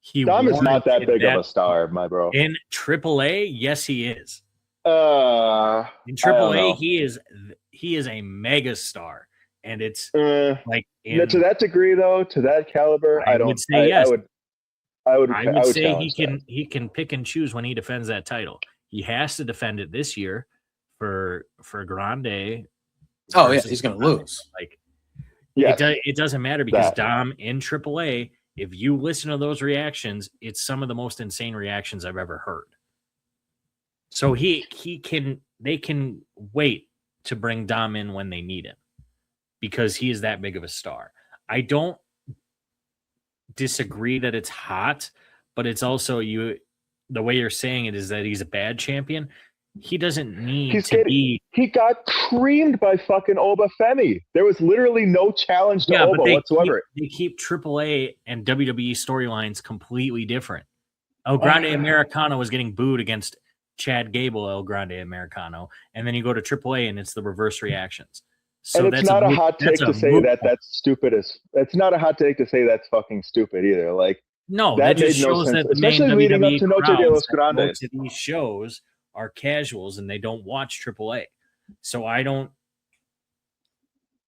he... Dom is not that big of a star, my bro. In AAA, yes, he is. In AAA, he is a mega star. And it's like... to that degree, though, to that caliber, I would say yes. I would say he can pick and choose when he defends that title. He has to defend it this year for Grande. Oh yeah, he's going to lose. Like, it doesn't matter, because Dom in AAA, if you listen to those reactions, it's some of the most insane reactions I've ever heard. So they can wait to bring Dom in when they need him, because he is that big of a star. I don't disagree that it's hot, but it's also the way you're saying it is that he's a bad champion. He doesn't need to be. He got creamed by fucking Ope-Eh. There was literally no challenge to Oba whatsoever. They keep AAA and WWE storylines completely different. El Grande Americano was getting booed against Chad Gable, El Grande Americano, and then you go to AAA and it's the reverse reactions. So and it's not a hot take to say that that's stupid. It's not a hot take to say that's fucking stupid either. Like, no, that just shows that the main leading up to Noche de los Grandes. These shows are casuals and they don't watch AAA. So I don't.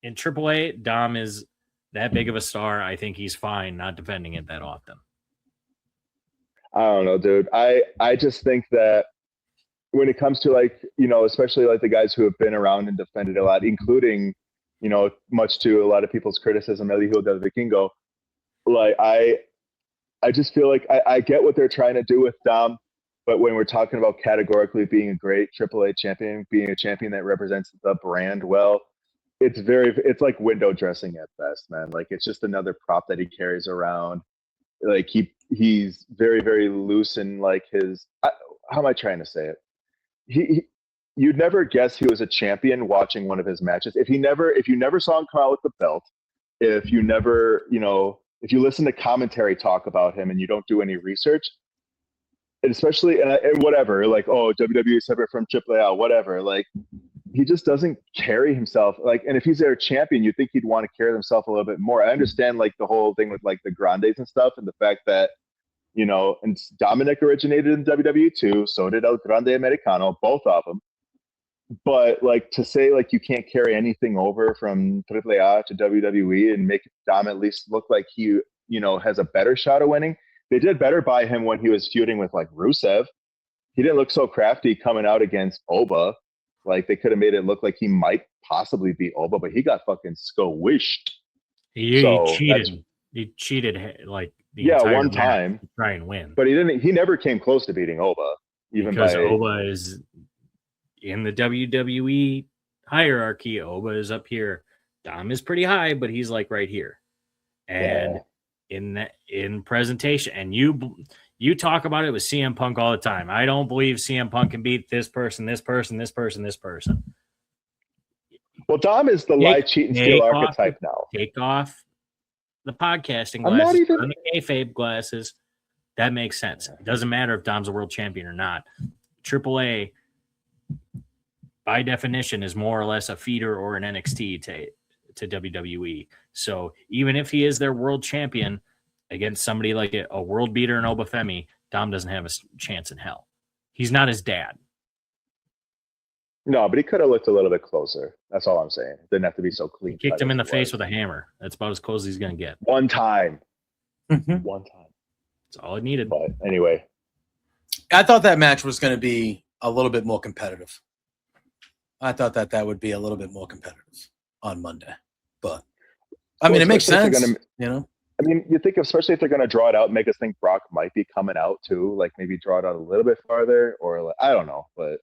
In AAA, Dom is that big of a star. I think he's fine not defending it that often. I don't know, dude. I just think that when it comes to like, especially like the guys who have been around and defended a lot, including, much to a lot of people's criticism, El Hijo del Vikingo, like I just feel like I get what they're trying to do with Dom, but when we're talking about categorically being a great AAA champion, being a champion that represents the brand well, it's like window dressing at best, man. Like it's just another prop that he carries around. Like he's very, very loose in like how am I trying to say it? You'd never guess he was a champion watching one of his matches. If you never saw him come out with the belt, if you never, if you listen to commentary talk about him and you don't do any research, and especially and whatever, like, oh, WWE is separate from AAA, whatever, like he just doesn't carry himself like, and if he's their champion, you'd think he'd want to carry himself a little bit more. I understand like the whole thing with like the Grandes and stuff, and the fact that, and Dominic originated in WWE too, so did El Grande Americano, both of them. But like to say like you can't carry anything over from AAA to WWE and make Dom at least look like he, has a better shot of winning. They did better by him when he was feuding with like Rusev. He didn't look so crafty coming out against Oba. Like they could have made it look like he might possibly beat Oba, but he got fucking squished. He cheated. He cheated like one time to try and win. But he never came close to beating Oba. Because Oba is in the WWE hierarchy. Oba is up here. Dom is pretty high, but he's like right here. And in presentation, and you talk about it with CM Punk all the time. I don't believe CM Punk can beat this person, this person, this person, this person. Well, Dom is the lie, cheat, and steal archetype now. Take off the podcasting glasses, on the kayfabe glasses. That makes sense. It doesn't matter if Dom's a world champion or not. AAA, by definition, is more or less a feeder or an NXT to WWE. So even if he is their world champion against somebody like a world beater in Obafemi, Dom doesn't have a chance in hell. He's not his dad. No, but he could have looked a little bit closer. That's all I'm saying. It didn't have to be so clean. He kicked him in the face with a hammer. That's about as close as he's going to get. One time. Mm-hmm. One time. That's all it needed. But anyway. I thought that match was going to be a little bit more competitive. I thought that would be a little bit more competitive on Monday. But, I mean, it makes sense, I mean, you think, especially if they're going to draw it out, make us think Brock might be coming out too, like maybe draw it out a little bit farther, or like, I don't know, but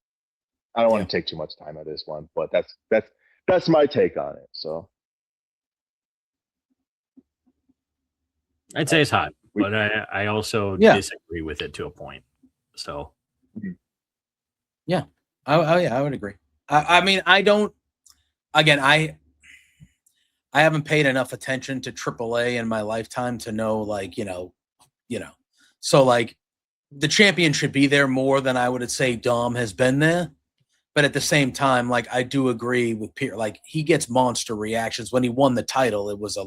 I don't want to take too much time on this one. But that's my take on it. So I'd say it's hot, but I also disagree with it to a point. So I would agree. I mean, I don't. Again, I haven't paid enough attention to AAA in my lifetime to know, like, so like the champion should be there more than I would say Dom has been there. But at the same time, like, I do agree with Pierre. Like, he gets monster reactions. When he won the title, it was a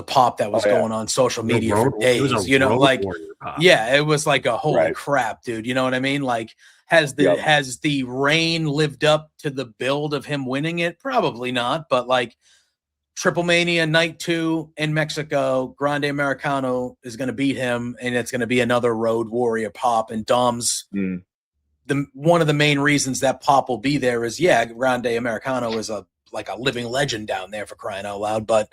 pop that was going on social media for days. It was like a holy crap, dude. You know what I mean? Like, has the reign lived up to the build of him winning it? Probably not. But like Triple Mania Night 2 in Mexico, Grande Americano is going to beat him, and it's going to be another Road Warrior pop. And Dom's one of the main reasons that pop will be there is Grande Americano is a living legend down there, for crying out loud. But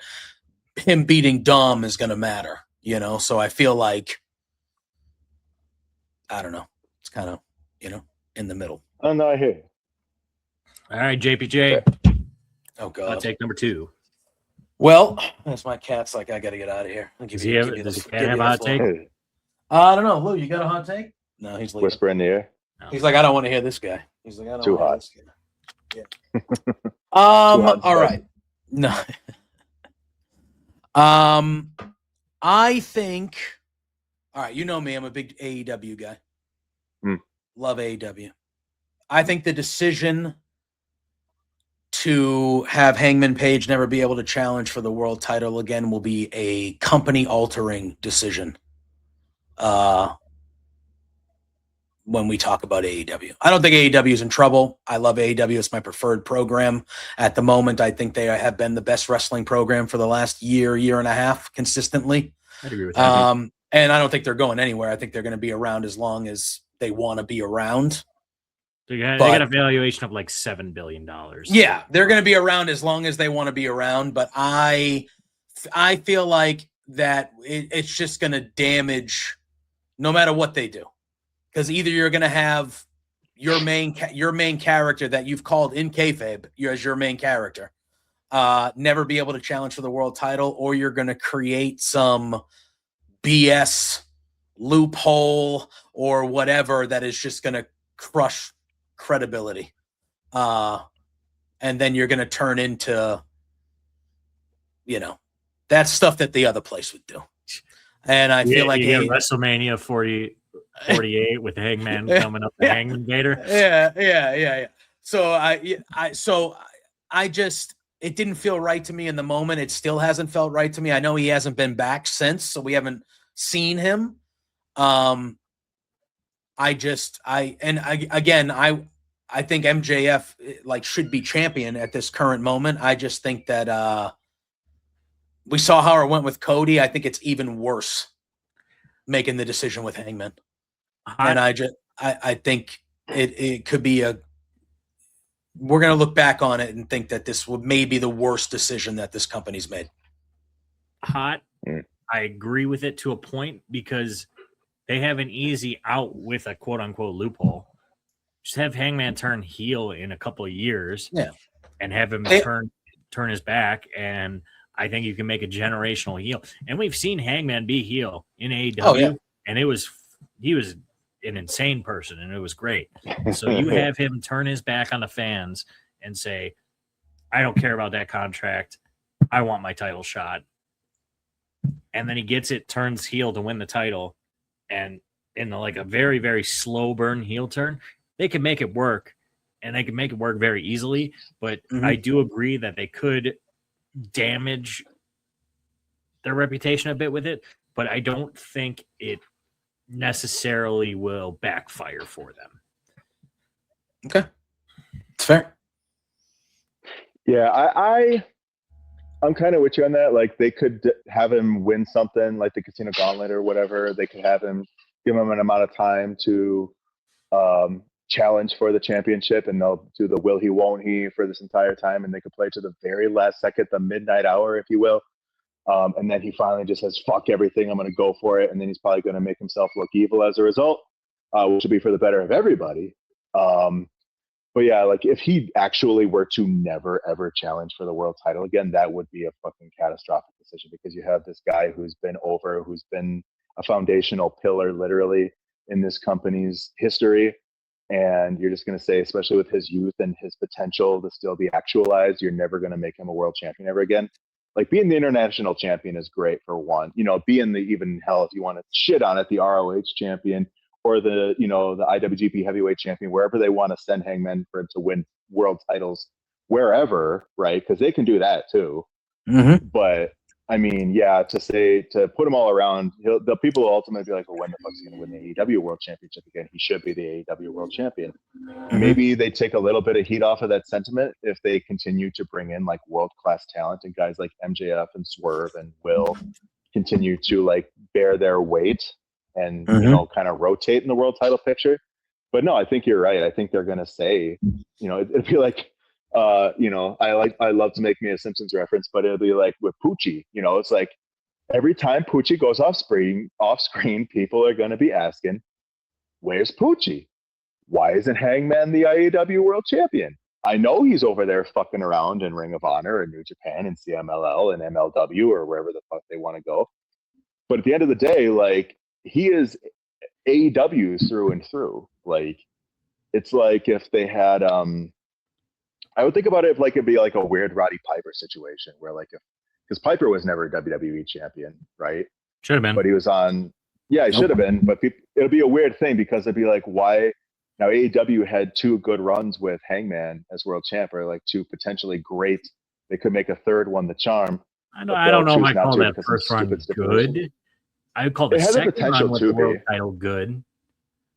him beating Dom is going to matter, So I feel like, I don't know, it's kind of in the middle. Oh no, I hear you. All right, JPJ. Oh God, I'll take number 2. Well, that's my cat's like, I got to get out of here. Does he have a hot take? I don't know. Lou, you got a hot take? No, he's leaving. Whisper in the air. No. He's like, I don't want to hear this guy. He's like, I don't Too want to hear hot. this guy. Yeah. All right. No. I think. All right, you know me. I'm a big AEW guy. Love AEW. I think the decision to have Hangman Page never be able to challenge for the world title again will be a company-altering decision when we talk about AEW. I don't think AEW is in trouble. I love AEW. It's my preferred program. At the moment, I think they have been the best wrestling program for the last year and a half consistently. I agree with that. And I don't think they're going anywhere. I think they're going to be around as long as they want to be around. So they got a valuation of like $7 billion. Yeah, they're going to be around as long as they want to be around. But I feel like that it's just going to damage no matter what they do, because either you're going to have your main character that you've called in kayfabe as your main character never be able to challenge for the world title, or you're going to create some BS loophole or whatever that is just going to crush credibility. And then you're going to turn into, that stuff that the other place would do. And I feel like WrestleMania 48 with Hangman coming up, the Hangman Vader. Yeah. So I just, it didn't feel right to me in the moment. It still hasn't felt right to me. I know he hasn't been back since, so we haven't seen him. I think MJF should be champion at this current moment. I just think that we saw how it went with Cody. I think it's even worse making the decision with Hangman. And I think it could be we're going to look back on it and think that this may be the worst decision that this company's made. I agree with it to a point, because they have an easy out with a quote unquote loophole. Just have Hangman turn heel in a couple of years, and have him turn his back, and I think you can make a generational heel. And we've seen Hangman be heel in AEW, and he was an insane person, and it was great. So you have him turn his back on the fans and say, I don't care about that contract. I want my title shot. And then he gets it, turns heel to win the title. And in a very, very slow burn heel turn, they can make it work, and they can make it work very easily. But I do agree that they could damage their reputation a bit with it, but I don't think it necessarily will backfire for them. Okay. It's fair. Yeah, I'm kind of with you on that. Like, they could have him win something like the Casino Gauntlet or whatever. They could have him, give him an amount of time to challenge for the championship, and they'll do the will he, won't he for this entire time, and they could play to the very last second, the midnight hour, if you will. And then he finally just says, fuck everything, I'm going to go for it. And then he's probably going to make himself look evil as a result, which would be for the better of everybody. But yeah, like, if he actually were to never, ever challenge for the world title again, that would be a fucking catastrophic decision, because you have this guy who's been a foundational pillar, literally, in this company's history. And you're just going to say, especially with his youth and his potential to still be actualized, you're never going to make him a world champion ever again. Like, being the international champion is great for one. Being even hell, if you want to shit on it, the ROH champion, or the IWGP heavyweight champion, wherever they want to send Hangman for him to win world titles, wherever, right? Because they can do that too. But I mean, to put them all around, the people will ultimately be like, well, when the fuck's he going to win the AEW World Championship again? He should be the AEW World Champion. Maybe they take a little bit of heat off of that sentiment if they continue to bring in like world-class talent, and guys like MJF and Swerve and Will continue to like bear their weight and kind of rotate in the world title picture. But no, I think you're right. I think they're going to say, it'd be like, I love to make me a Simpsons reference, but it'll be like with Poochie. It's like every time Poochie goes off screen, people are going to be asking, where's Poochie? Why isn't Hangman the IEW World Champion? I know he's over there fucking around in Ring of Honor and New Japan and CMLL and MLW or wherever the fuck they want to go. But at the end of the day, like, he is AEW through and through. Like, it's like if they had, I would think about it if like it'd be like a weird Roddy Piper situation where because Piper was never a WWE champion, right? Should have been. But he was on, he should have been. But it'll be a weird thing, because it'd be like, why? Now AEW had two good runs with Hangman as world champ, or like two potentially great. They could make a third one the charm. I don't know if I call that first run good. I would call the second run with the world title good.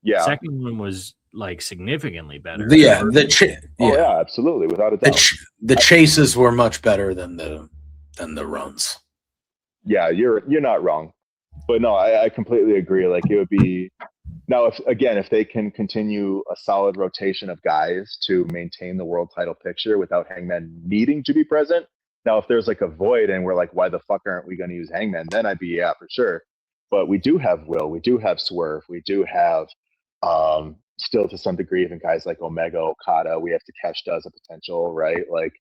Yeah. Second one was like significantly better. Absolutely, without a doubt. The chases were much better than the runs. Yeah, you're not wrong. But no, I completely agree. Like, it would be Now, if they can continue a solid rotation of guys to maintain the world title picture without Hangman needing to be present. Now, if there's like a void and we're like, why the fuck aren't we going to use Hangman? Then I'd be, yeah, for sure. But we do have Will, we do have Swerve, we do have still to some degree even guys like Omega, Okada. We have Takeshita as a potential, right? Like,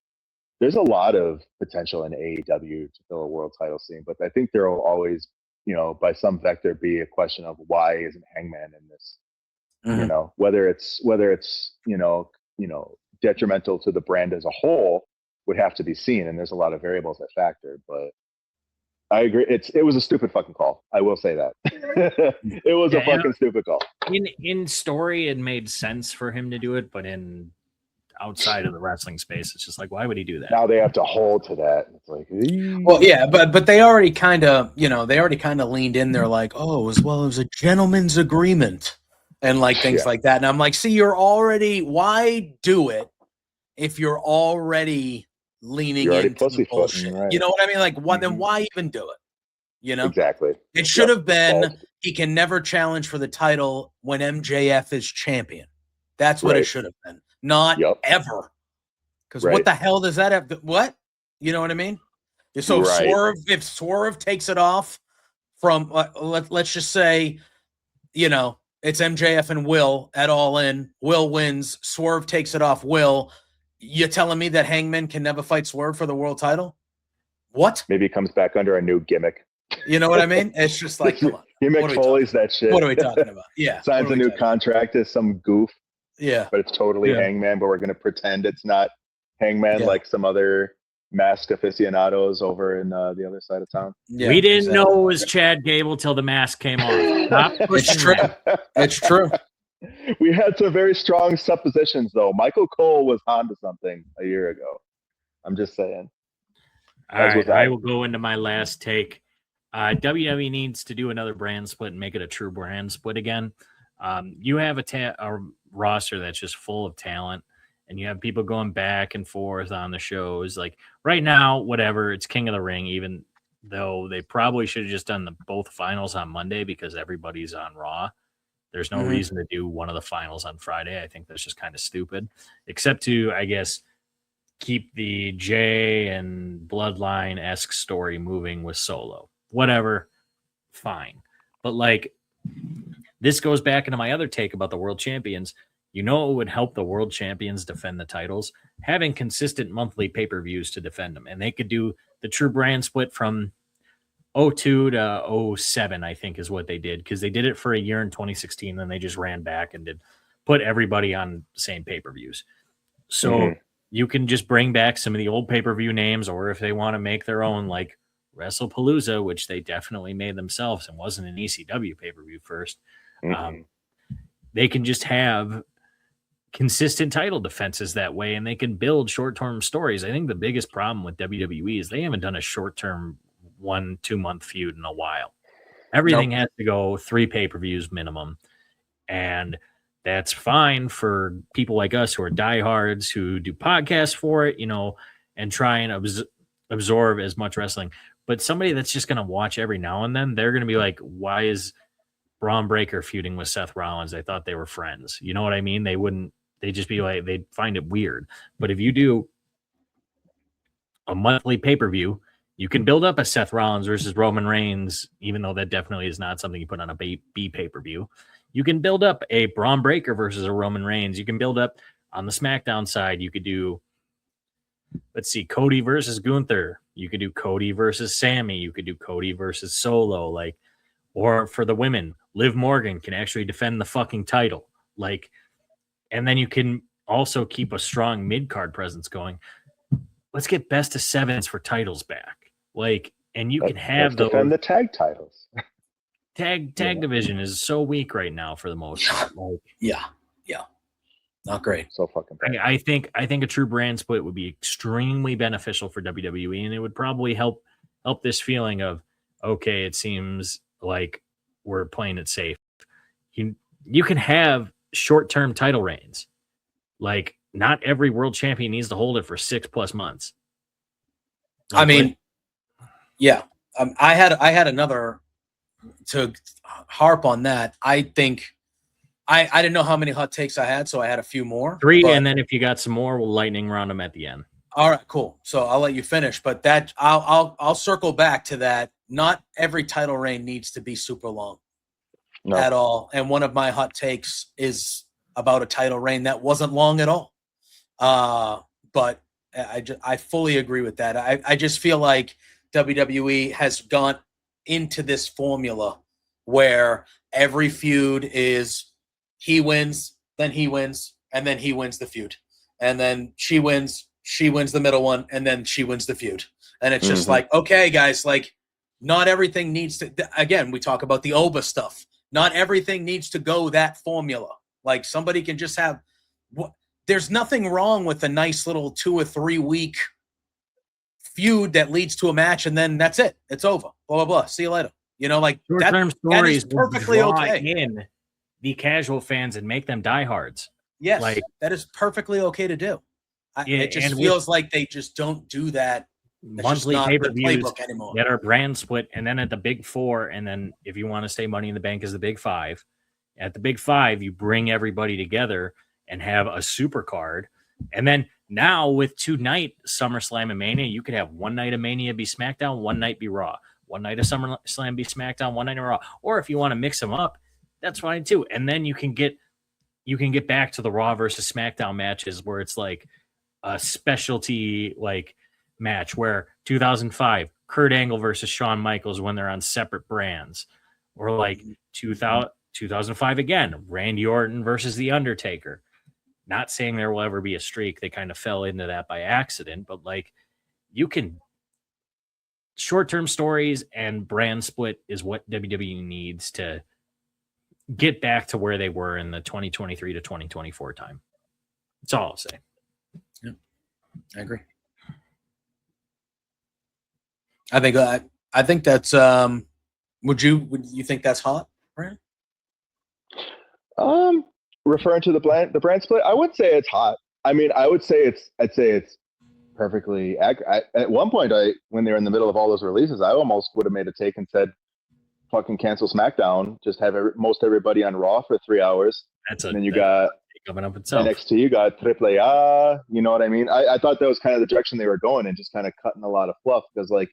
there's a lot of potential in AEW to fill a world title scene, but I think there will always, by some vector, be a question of why isn't Hangman in this? Mm-hmm. Whether it's detrimental to the brand as a whole would have to be seen, and there's a lot of variables that factor. But I agree, it was a stupid fucking call. I will say that. It was a fucking stupid call. In story, it made sense for him to do it, but in outside of the wrestling space, it's just like, why would he do that? Now they have to hold to that. It's like, well, yeah, but they already kind of, leaned in there like, oh, it was a gentleman's agreement and like things like that. And I'm like, see, why do it if you're already leaning into the bullshit? Right. You know what I mean? Like, then why even do it? Exactly. It should have been he can never challenge for the title when MJF is champion. That's what it should have been. Not ever. Because what the hell does that have to, what? You know what I mean? So if Swerve takes it off from, let's just say, it's MJF and Will at All In. Will wins. Swerve takes it off Will. You telling me that Hangman can never fight Swerve for the world title? What? Maybe it comes back under a new gimmick. You know what I mean? It's just like, come on. Gimmick Foley's that shit. What are we talking about? Yeah. Signs a new contract as some goof. Yeah. But it's totally Hangman, but we're going to pretend it's not Hangman like some other masked aficionados over in the other side of town. Yeah, we didn't know it was Chad Gable till the mask came off. It's true. It's true. We had some very strong suppositions, though. Michael Cole was onto something a year ago. I'm just saying. All right, I will go into my last take. WWE needs to do another brand split and make it a true brand split again. You have a roster that's just full of talent, and you have people going back and forth on the shows. Like right now, whatever, it's King of the Ring, even though they probably should have just done both finals on Monday because everybody's on Raw. There's no reason to do one of the finals on Friday. I think that's just kind of stupid, except to, I guess, keep the Jay and Bloodline-esque story moving with Solo. Whatever, fine. But like, this goes back into my other take about the world champions. It would help the world champions defend the titles, having consistent monthly pay-per-views to defend them. And they could do the true brand split from 02 to 07, I think is what they did. Because they did it for a year in 2016, then they just ran back and put everybody on the same pay-per-views. So you can just bring back some of the old pay-per-view names, or if they want to make their own, like WrestlePalooza, which they definitely made themselves and wasn't an ECW pay-per-view first. They can just have consistent title defenses that way, and they can build short-term stories. I think the biggest problem with WWE is they haven't done a short-term 1-2 month feud in a while. Everything has to go 3 pay-per-views minimum, and that's fine for people like us who are diehards who do podcasts for it, and try and absorb as much wrestling. But somebody that's just going to watch every now and then, they're going to be like, why is Braun Breaker feuding with Seth Rollins? I thought they were friends. You know what I mean? They'd just be like, they'd find it weird. But if you do a monthly pay-per-view, you can build up a Seth Rollins versus Roman Reigns, even though that definitely is not something you put on a B pay-per-view. You can build up a Braun Breaker versus a Roman Reigns. You can build up on the SmackDown side. You could do, let's see, Cody versus Gunther. You could do Cody versus Sammy. You could do Cody versus Solo. Or for the women, Liv Morgan can actually defend the fucking title. And then you can also keep a strong mid-card presence going. Let's get best of 7s for titles back. And you can have those. Defend the tag titles. Tag division is so weak right now for the most part. Yeah. Not great. So fucking bad. I think a true brand split would be extremely beneficial for WWE, and it would probably help this feeling of, okay, it seems like we're playing it safe. You can have short-term title reigns. Not every world champion needs to hold it for 6+ months. I mean, yeah. I had another to harp on that. I think I didn't know how many hot takes I had, so I had a few more. 3, and then if you got some more, we'll lightning round them at the end. All right, cool. So I'll let you finish, but that I'll circle back to that. Not every title reign needs to be super long at all. And one of my hot takes is about a title reign that wasn't long at all. But I fully agree with that. I just feel like WWE has gone into this formula where every feud is he wins, then he wins, and then he wins the feud. And then she wins the middle one, and then she wins the feud. And it's just like, okay, guys, like not everything needs to, again, we talk about the Ope-Eh stuff. Not everything needs to go that formula. Like somebody can just have, there's nothing wrong with a nice little 2 or 3 week feud that leads to a match, and then that's it. It's over. Blah, blah, blah. See you later. You know, like short-term stories that is perfectly okay. In the casual fans and make them diehards. Yes, like that is perfectly okay to do. It just feels like they just don't do that. Monthly pay-per-views that are brand split, and then at the big 4, and then if you want to say Money in the Bank is the big 5, at the big 5 you bring everybody together and have a super card. And then now with 2-night SummerSlam and Mania, you could have one night of Mania be SmackDown, one night be Raw, one night of SummerSlam be SmackDown, one night of Raw. Or if you want to mix them up, that's fine too. And then you can get back to the Raw versus SmackDown matches where it's like a specialty like match where 2005 Kurt Angle versus Shawn Michaels when they're on separate brands, or like 2005 again Randy Orton versus The Undertaker. Not saying there will ever be a streak. They kind of fell into that by accident, but like you can short-term stories and brand split is what WWE needs to get back to where they were in the 2023 to 2024 time. That's all I'll say. Yeah, I agree. I think that's would you think that's hot, Brian? Referring to the brand split, I would say it's hot. I mean, I'd say it's perfectly accurate. At one point, when they were in the middle of all those releases, I almost would have made a take and said, fucking cancel SmackDown, just have most everybody on Raw for 3 hours. And then you got coming up itself. NXT, you got Ope-Eh, you know what I mean? I thought that was kind of the direction they were going, and just kind of cutting a lot of fluff, because like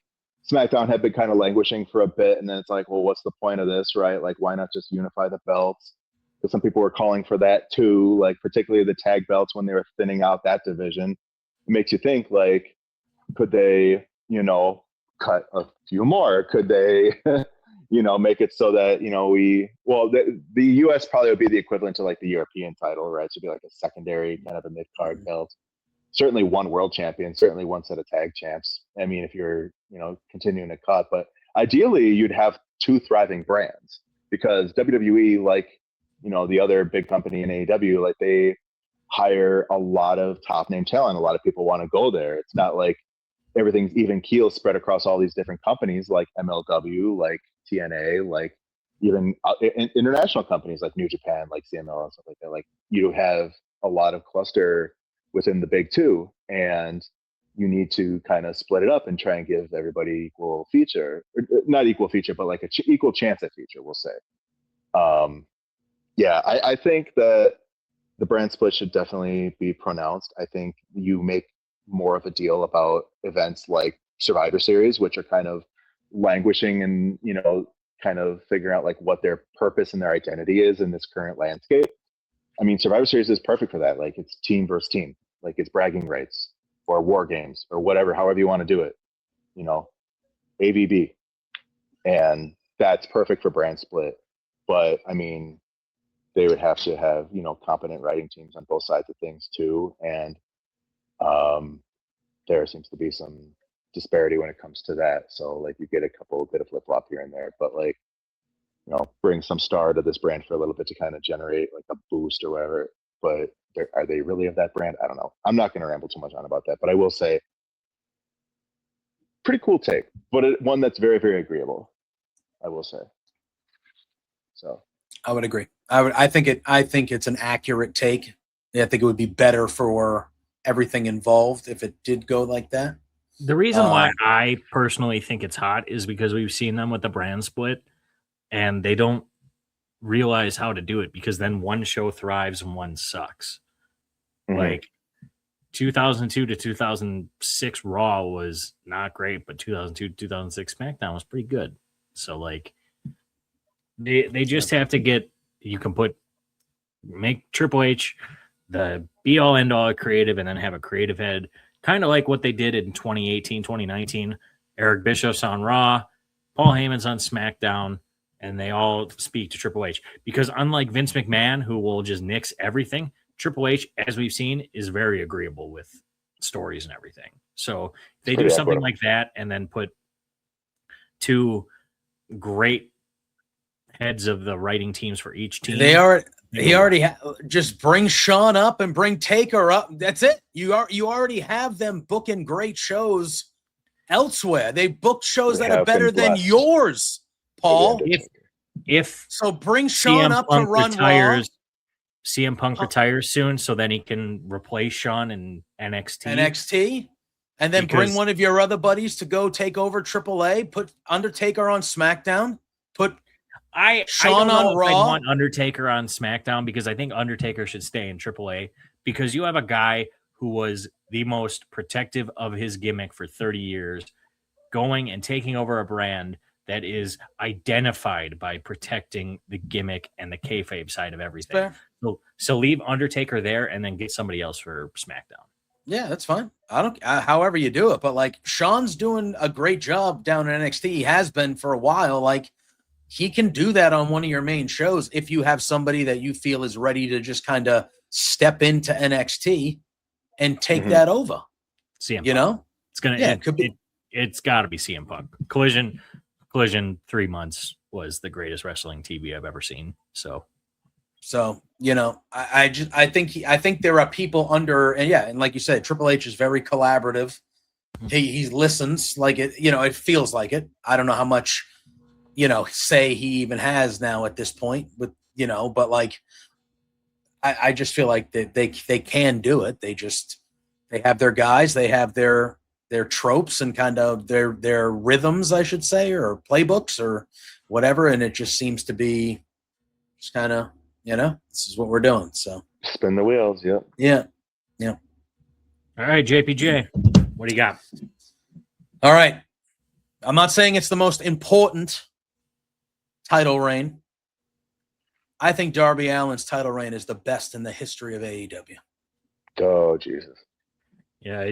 SmackDown had been kind of languishing for a bit, and then it's like, well, what's the point of this, right? Like, why not just unify the belts? Because some people were calling for that too, like particularly the tag belts when they were thinning out that division. It makes you think, like, could they, cut a few more? Could they, make it so that, the US probably would be the equivalent to like the European title, right? So it'd be like a secondary kind of a mid-card belt. Certainly one world champion, certainly one set of tag champs. I mean, if you're, continuing to cut, but ideally you'd have 2 thriving brands, because WWE, like, the other big company in AEW, like they hire a lot of top name talent. A lot of people want to go there. It's not like everything's even keel spread across all these different companies like MLW, like TNA, like even international companies like New Japan, like CML and stuff like that. Like you have a lot of cluster within the big 2, and you need to kind of split it up and try and give everybody equal feature, not equal feature, but like equal chance at feature, we'll say. Yeah, I think that the brand split should definitely be pronounced. I think you make more of a deal about events like Survivor Series, which are kind of languishing and, kind of figuring out like what their purpose and their identity is in this current landscape. I mean, Survivor Series is perfect for that. Like it's team versus team, like it's bragging rights or war games or whatever, however you want to do it, AVB. And that's perfect for brand split. But I mean, they would have to have, competent writing teams on both sides of things too. And there seems to be some disparity when it comes to that. So like you get a bit of flip flop here and there, but like, bring some star to this brand for a little bit to kind of generate like a boost or whatever. But are they really of that brand? I don't know. I'm not going to ramble too much on about that, but I will say pretty cool take, but one that's very, very agreeable, I will say. So I would agree. I think it's an accurate take. I think it would be better for everything involved if it did go like that. The reason why I personally think it's hot is because we've seen them with the brand split, and they don't realize how to do it, because then one show thrives and one sucks. Like 2002 to 2006 Raw was not great, but 2002 to 2006 SmackDown was pretty good. So like they just have to make Triple H the be all end all creative, and then have a creative head, kind of like what they did in 2018, 2019. Eric Bischoff's on Raw, Paul Heyman's on SmackDown, and they all speak to Triple H. Because unlike Vince McMahon, who will just nix everything, Triple H, as we've seen, is very agreeable with stories and everything. So if they do something like that and then put two great heads of the writing teams for each team. Just bring Sean up and bring Taker up. That's it. You already have them booking great shows elsewhere. They booked shows that are better than yours, Paul. If so, bring Sean up to run Raw. CM Punk retires soon, so then he can replace Sean in NXT. And then bring one of your other buddies to go take over AAA. Put Undertaker on SmackDown. Put Sean on Raw. I want Undertaker on SmackDown, because I think Undertaker should stay in AAA, because you have a guy who was the most protective of his gimmick for 30 years, going and taking over a brand that is identified by protecting the gimmick and the kayfabe side of everything. So leave Undertaker there and then get somebody else for SmackDown. Yeah, that's fine. However you do it, but like Sean's doing a great job down in NXT. He has been for a while. Like he can do that on one of your main shows if you have somebody that you feel is ready to just kind of step into NXT and take that over. CM you Punk. Know, it's got to be CM Punk. Collision 3 months was the greatest wrestling TV I've ever seen. So you know, I think there are people under, and like you said, Triple H is very collaborative. He listens, like it, you know, it feels like it. I don't know how much, you know, say he even has now at this point, with, you know, but like I just feel like that they can do it. They have their guys, they have their tropes and kind of their rhythms, I should say, or playbooks or whatever, and it just seems to be just kind of, you know, this is what we're doing. So spin the wheels. Yep. Yeah. All right, JPJ, what do you got? All right. I'm not saying it's the most important title reign. I think Darby Allin's title reign is the best in the history of AEW. Oh, Jesus. Yeah,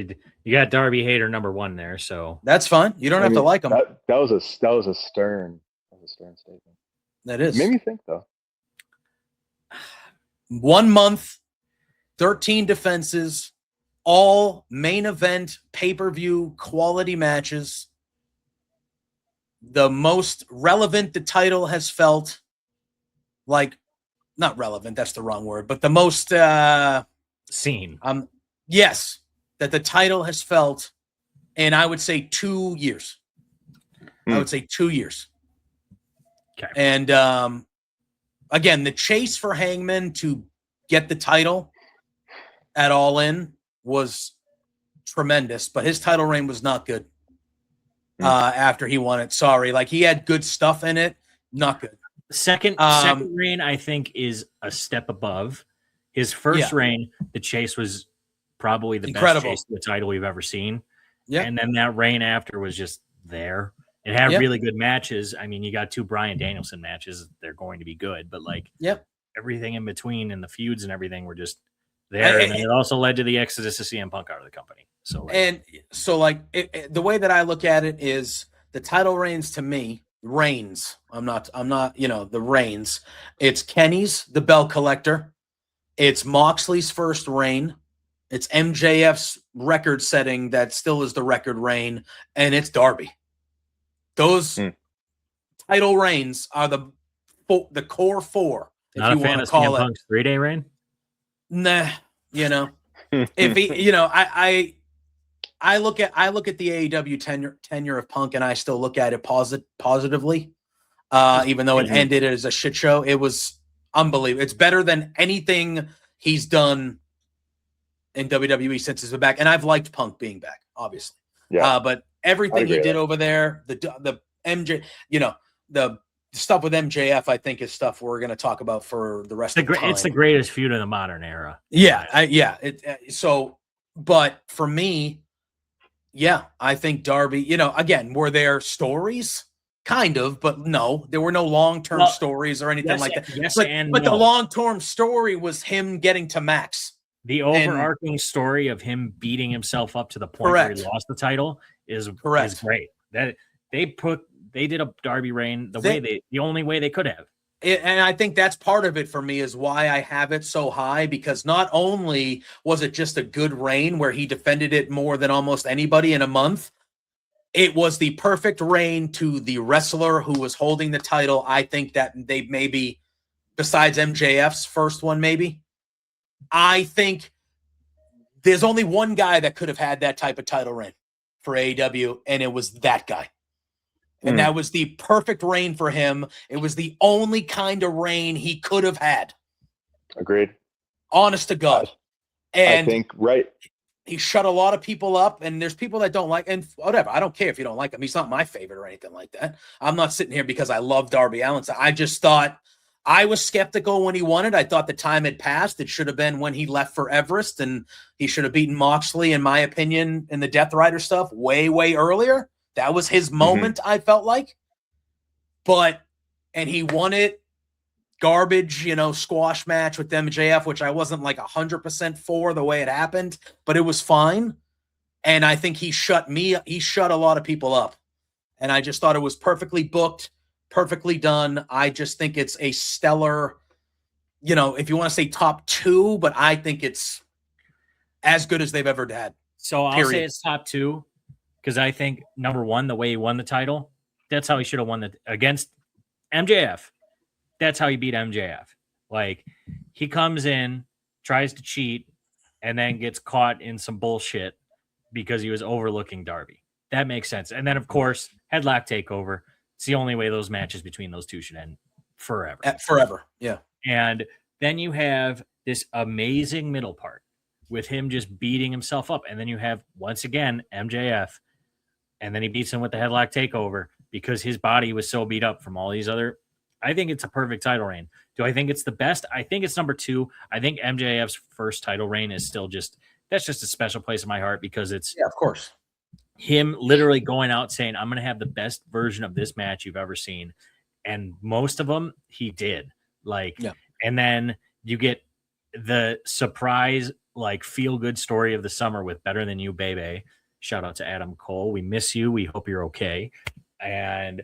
you got Darby hater number 1 there, so that's fine. You don't have to like him. That was a stern statement. That is. It made me think though. 1 month, 13 defenses, all main event pay-per-view quality matches. The most relevant the title has felt, like, not relevant, that's the wrong word, but the most seen. Yes, that the title has felt in, I would say, 2 years. I would say 2 years. Okay. And again, the chase for Hangman to get the title at All In was tremendous, but his title reign was not good after he won it. Sorry. Like, he had good stuff in it. Not good. Second reign, I think, is a step above. His first reign, the chase was probably the best chase of the title we've ever seen. Yeah. And then that reign after was just there. It had really good matches. I mean, you got 2 Bryan Danielson matches. They're going to be good, but like everything in between and the feuds and everything were just there. And it also led to the exodus of CM Punk out of the company. The way that I look at it is the title reigns to me, reigns. I'm not, you know, the reigns. It's Kenny's, the belt collector. It's Moxley's first reign. It's MJF's record setting that still is the record reign. And it's Darby. Those title reigns are the core 4. Not a fan of CM Punk's 3-day reign? Nah, you know. If he, you know, I look at the AEW tenure of Punk, and I still look at it positively. Even though it ended as a shit show, it was unbelievable. It's better than anything he's done in WWE since he's been back. And I've liked Punk being back, obviously. Yeah. But everything he did over there, the MJ, you know, the stuff with MJF, I think, is stuff we're going to talk about for the rest of the time. It's the greatest feud in the modern era. Yeah, but for me, yeah, I think Darby, again, were there stories? Kind of, but no, there were no long-term stories or anything like that. Yes, but the long-term story was him getting to Max. The overarching story of him beating himself up to the point where he lost the title is great. That they did a Darby reign the only way they could have. And I think that's part of it for me is why I have it so high, because not only was it just a good reign where he defended it more than almost anybody in a month, it was the perfect reign to the wrestler who was holding the title. I think that they maybe, besides MJF's first one, maybe, I think there's only one guy that could have had that type of title reign for AEW, and it was that guy. And that was the perfect reign for him. It was the only kind of reign he could have had. Agreed. Honest to God. And I think, right. He shut a lot of people up, and there's people that don't like, and whatever. I don't care if you don't like him. He's not my favorite or anything like that. I'm not sitting here because I love Darby Allin. I just thought I was skeptical when he won it. I thought the time had passed. It should have been when he left for Everest, and he should have beaten Moxley, in my opinion, in the Death Rider stuff way, way earlier. That was his moment, I felt like. And he won it. Garbage, squash match with MJF, which I wasn't like 100% for the way it happened, but it was fine. And I think he shut a lot of people up. And I just thought it was perfectly booked, perfectly done. I just think it's a stellar, if you want to say top 2, but I think it's as good as they've ever had. So I'll say it's top 2 because I think, number 1, the way he won the title, that's how he should have won against MJF. That's how he beat MJF. Like, he comes in, tries to cheat, and then gets caught in some bullshit because he was overlooking Darby. That makes sense. And then, of course, headlock takeover. It's the only way those matches between those two should end forever. Forever, yeah. And then you have this amazing middle part with him just beating himself up. And then you have, once again, MJF. And then he beats him with the headlock takeover because his body was so beat up from all these other... I think it's a perfect title reign. Do I think it's the best? I think it's number 2. I think MJF's first title reign is still that's just a special place in my heart because it's of course him literally going out saying, I'm going to have the best version of this match you've ever seen. And most of them he did and then you get the surprise, feel good story of the summer with Better Than You, Baby. Shout out to Adam Cole. We miss you. We hope you're okay. And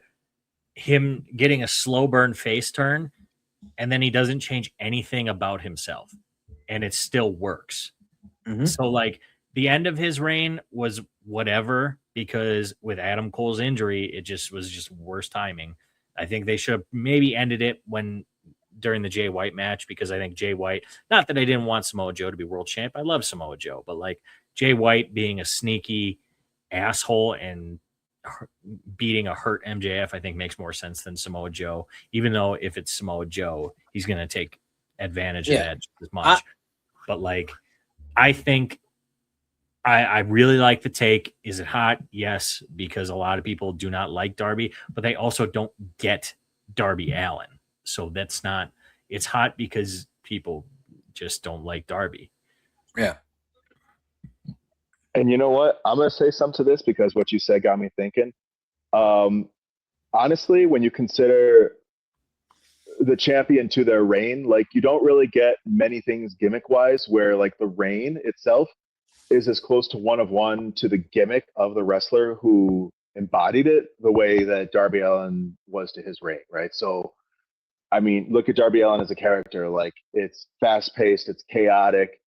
him getting a slow burn face turn, and then he doesn't change anything about himself, and it still works. So the end of his reign was whatever, because with Adam Cole's injury, it was just worse timing. I think they should have maybe ended it during the Jay White match, because I think Jay White, not that I didn't want Samoa Joe to be world champ. I love Samoa Joe, but Jay White being a sneaky asshole and beating a hurt MJF, I think makes more sense than Samoa Joe, even though if it's Samoa Joe, he's going to take advantage of that just as much. But I think I really like the take. Is it hot? Yes, because a lot of people do not like Darby, but they also don't get Darby Allin. So it's hot because people just don't like Darby. Yeah. And you know what? I'm going to say something to this because what you said got me thinking. Honestly, when you consider the champion to their reign, you don't really get many things gimmick-wise where the reign itself is as close to one to the gimmick of the wrestler who embodied it the way that Darby Allin was to his reign, right? So, I mean, look at Darby Allin as a character. It's fast-paced, it's chaotic.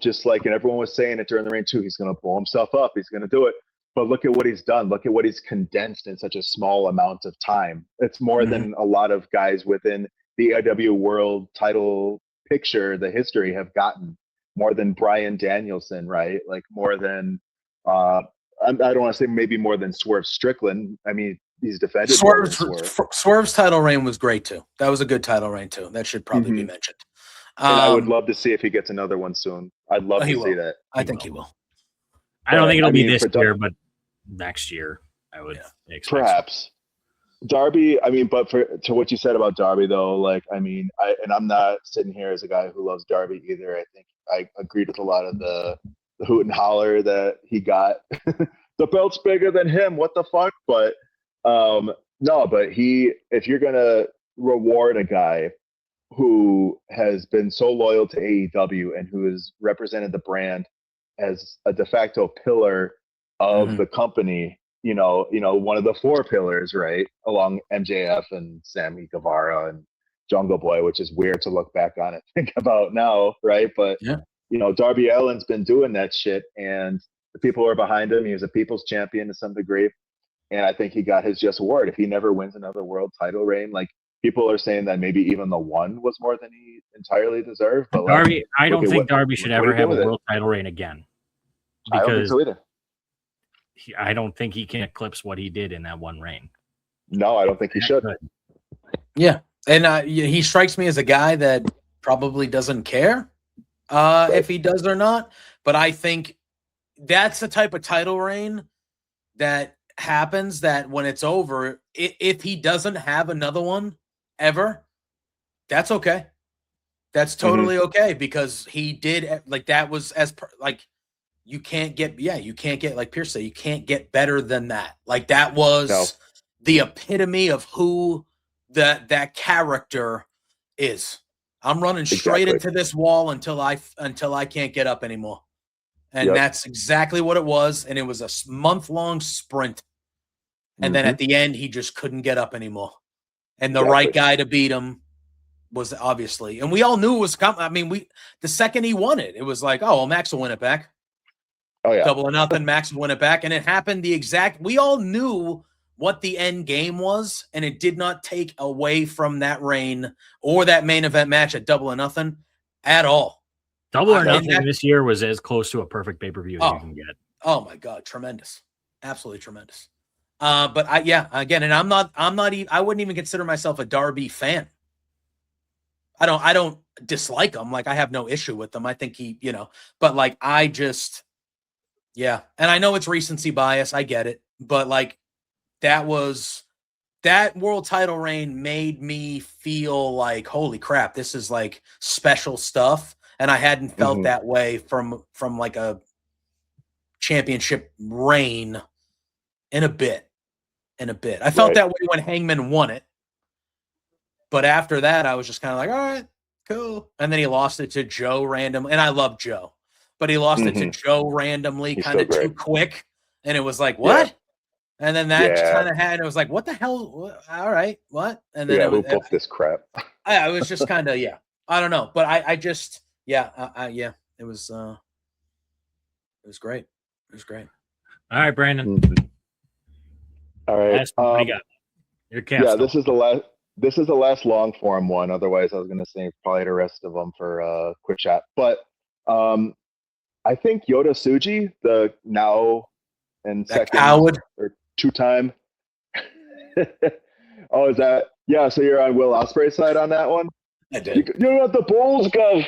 Just and everyone was saying it during the reign too, he's going to blow himself up. He's going to do it. But look at what he's done. Look at what he's condensed in such a small amount of time. It's more than a lot of guys within the AEW world title picture, the history, have gotten. More than Bryan Danielson, right? More than, I don't want to say maybe more than Swerve Strickland. I mean, he's defended. Swerve's title reign was great too. That was a good title reign too. That should probably be mentioned. And I would love to see if he gets another one soon. I'd love to see that. I think he will. I don't think it'll be this year, but next year I would expect. Perhaps. Darby, I mean, but to what you said about Darby though, like, I mean, I'm not sitting here as a guy who loves Darby either. I think I agreed with a lot of the hoot and holler that he got. The belt's bigger than him. What the fuck? But no, but if you're gonna reward a guy who has been so loyal to AEW and who has represented the brand as a de facto pillar of the company, one of the four pillars, right, along MJF and Sammy Guevara and Jungle Boy, which is weird to look back on and think about now, right? But Darby Allin's been doing that shit, and the people are behind him. He was a people's champion to some degree, and I think he got his just award. If he never wins another world title reign, like, people are saying that maybe even the one was more than he entirely deserved. But Darby, I don't think Darby should ever have a world title reign again. Because I don't think so either. I don't think he can eclipse what he did in that one reign. No, I don't think he should. Yeah, and he strikes me as a guy that probably doesn't care if he does or not. But I think that's the type of title reign that happens, that when it's over, if he doesn't have another one ever, that's okay. That's totally okay, because he did, like, that was you can't get, like Pierce said, you can't get better than that. Like, that was the epitome of who that character is. I'm running straight into this wall until I can't get up anymore. And that's exactly what it was. And it was a month-long sprint. And then at the end, he just couldn't get up anymore. And the right guy to beat him was obviously, and we all knew it was coming. I mean, the second he won it, it was like, oh, well, Max will win it back. Oh yeah, 2-0, Max will win it back, and it happened we all knew what the end game was, and it did not take away from that reign or that main event match at 2-0 at all. 2-0 this year was as close to a perfect pay-per-view as you can get. Oh my God, tremendous, absolutely tremendous. But again, and I wouldn't even consider myself a Darby fan. I don't dislike him. Like, I have no issue with him. I think he, but like, and I know it's recency bias. I get it. But like, that world title reign made me feel like, holy crap, this is like special stuff. And I hadn't felt that way from like a championship reign in a bit. I felt that way when Hangman won it. But after that, I was just kind of like, all right, cool. And then he lost it to Joe randomly. And I love Joe. But he lost it to Joe randomly, kind of too quick. And it was like, what? Yeah. And then that kind of had, it was like, what the hell? All right, what? And then who booked this crap? I was just kind of, I don't know. But I just, it was great. It was great. All right, Brandon. All right. What do you got? Your capstone. Yeah, this is the last long form one. Otherwise, I was going to say probably the rest of them for quick chat. But I think Yota Tsuji, the now and second coward or two-time. Oh, is that? Yeah. So you're on Will Ospreay's side on that one. I did. You're at the Bulls, Gov.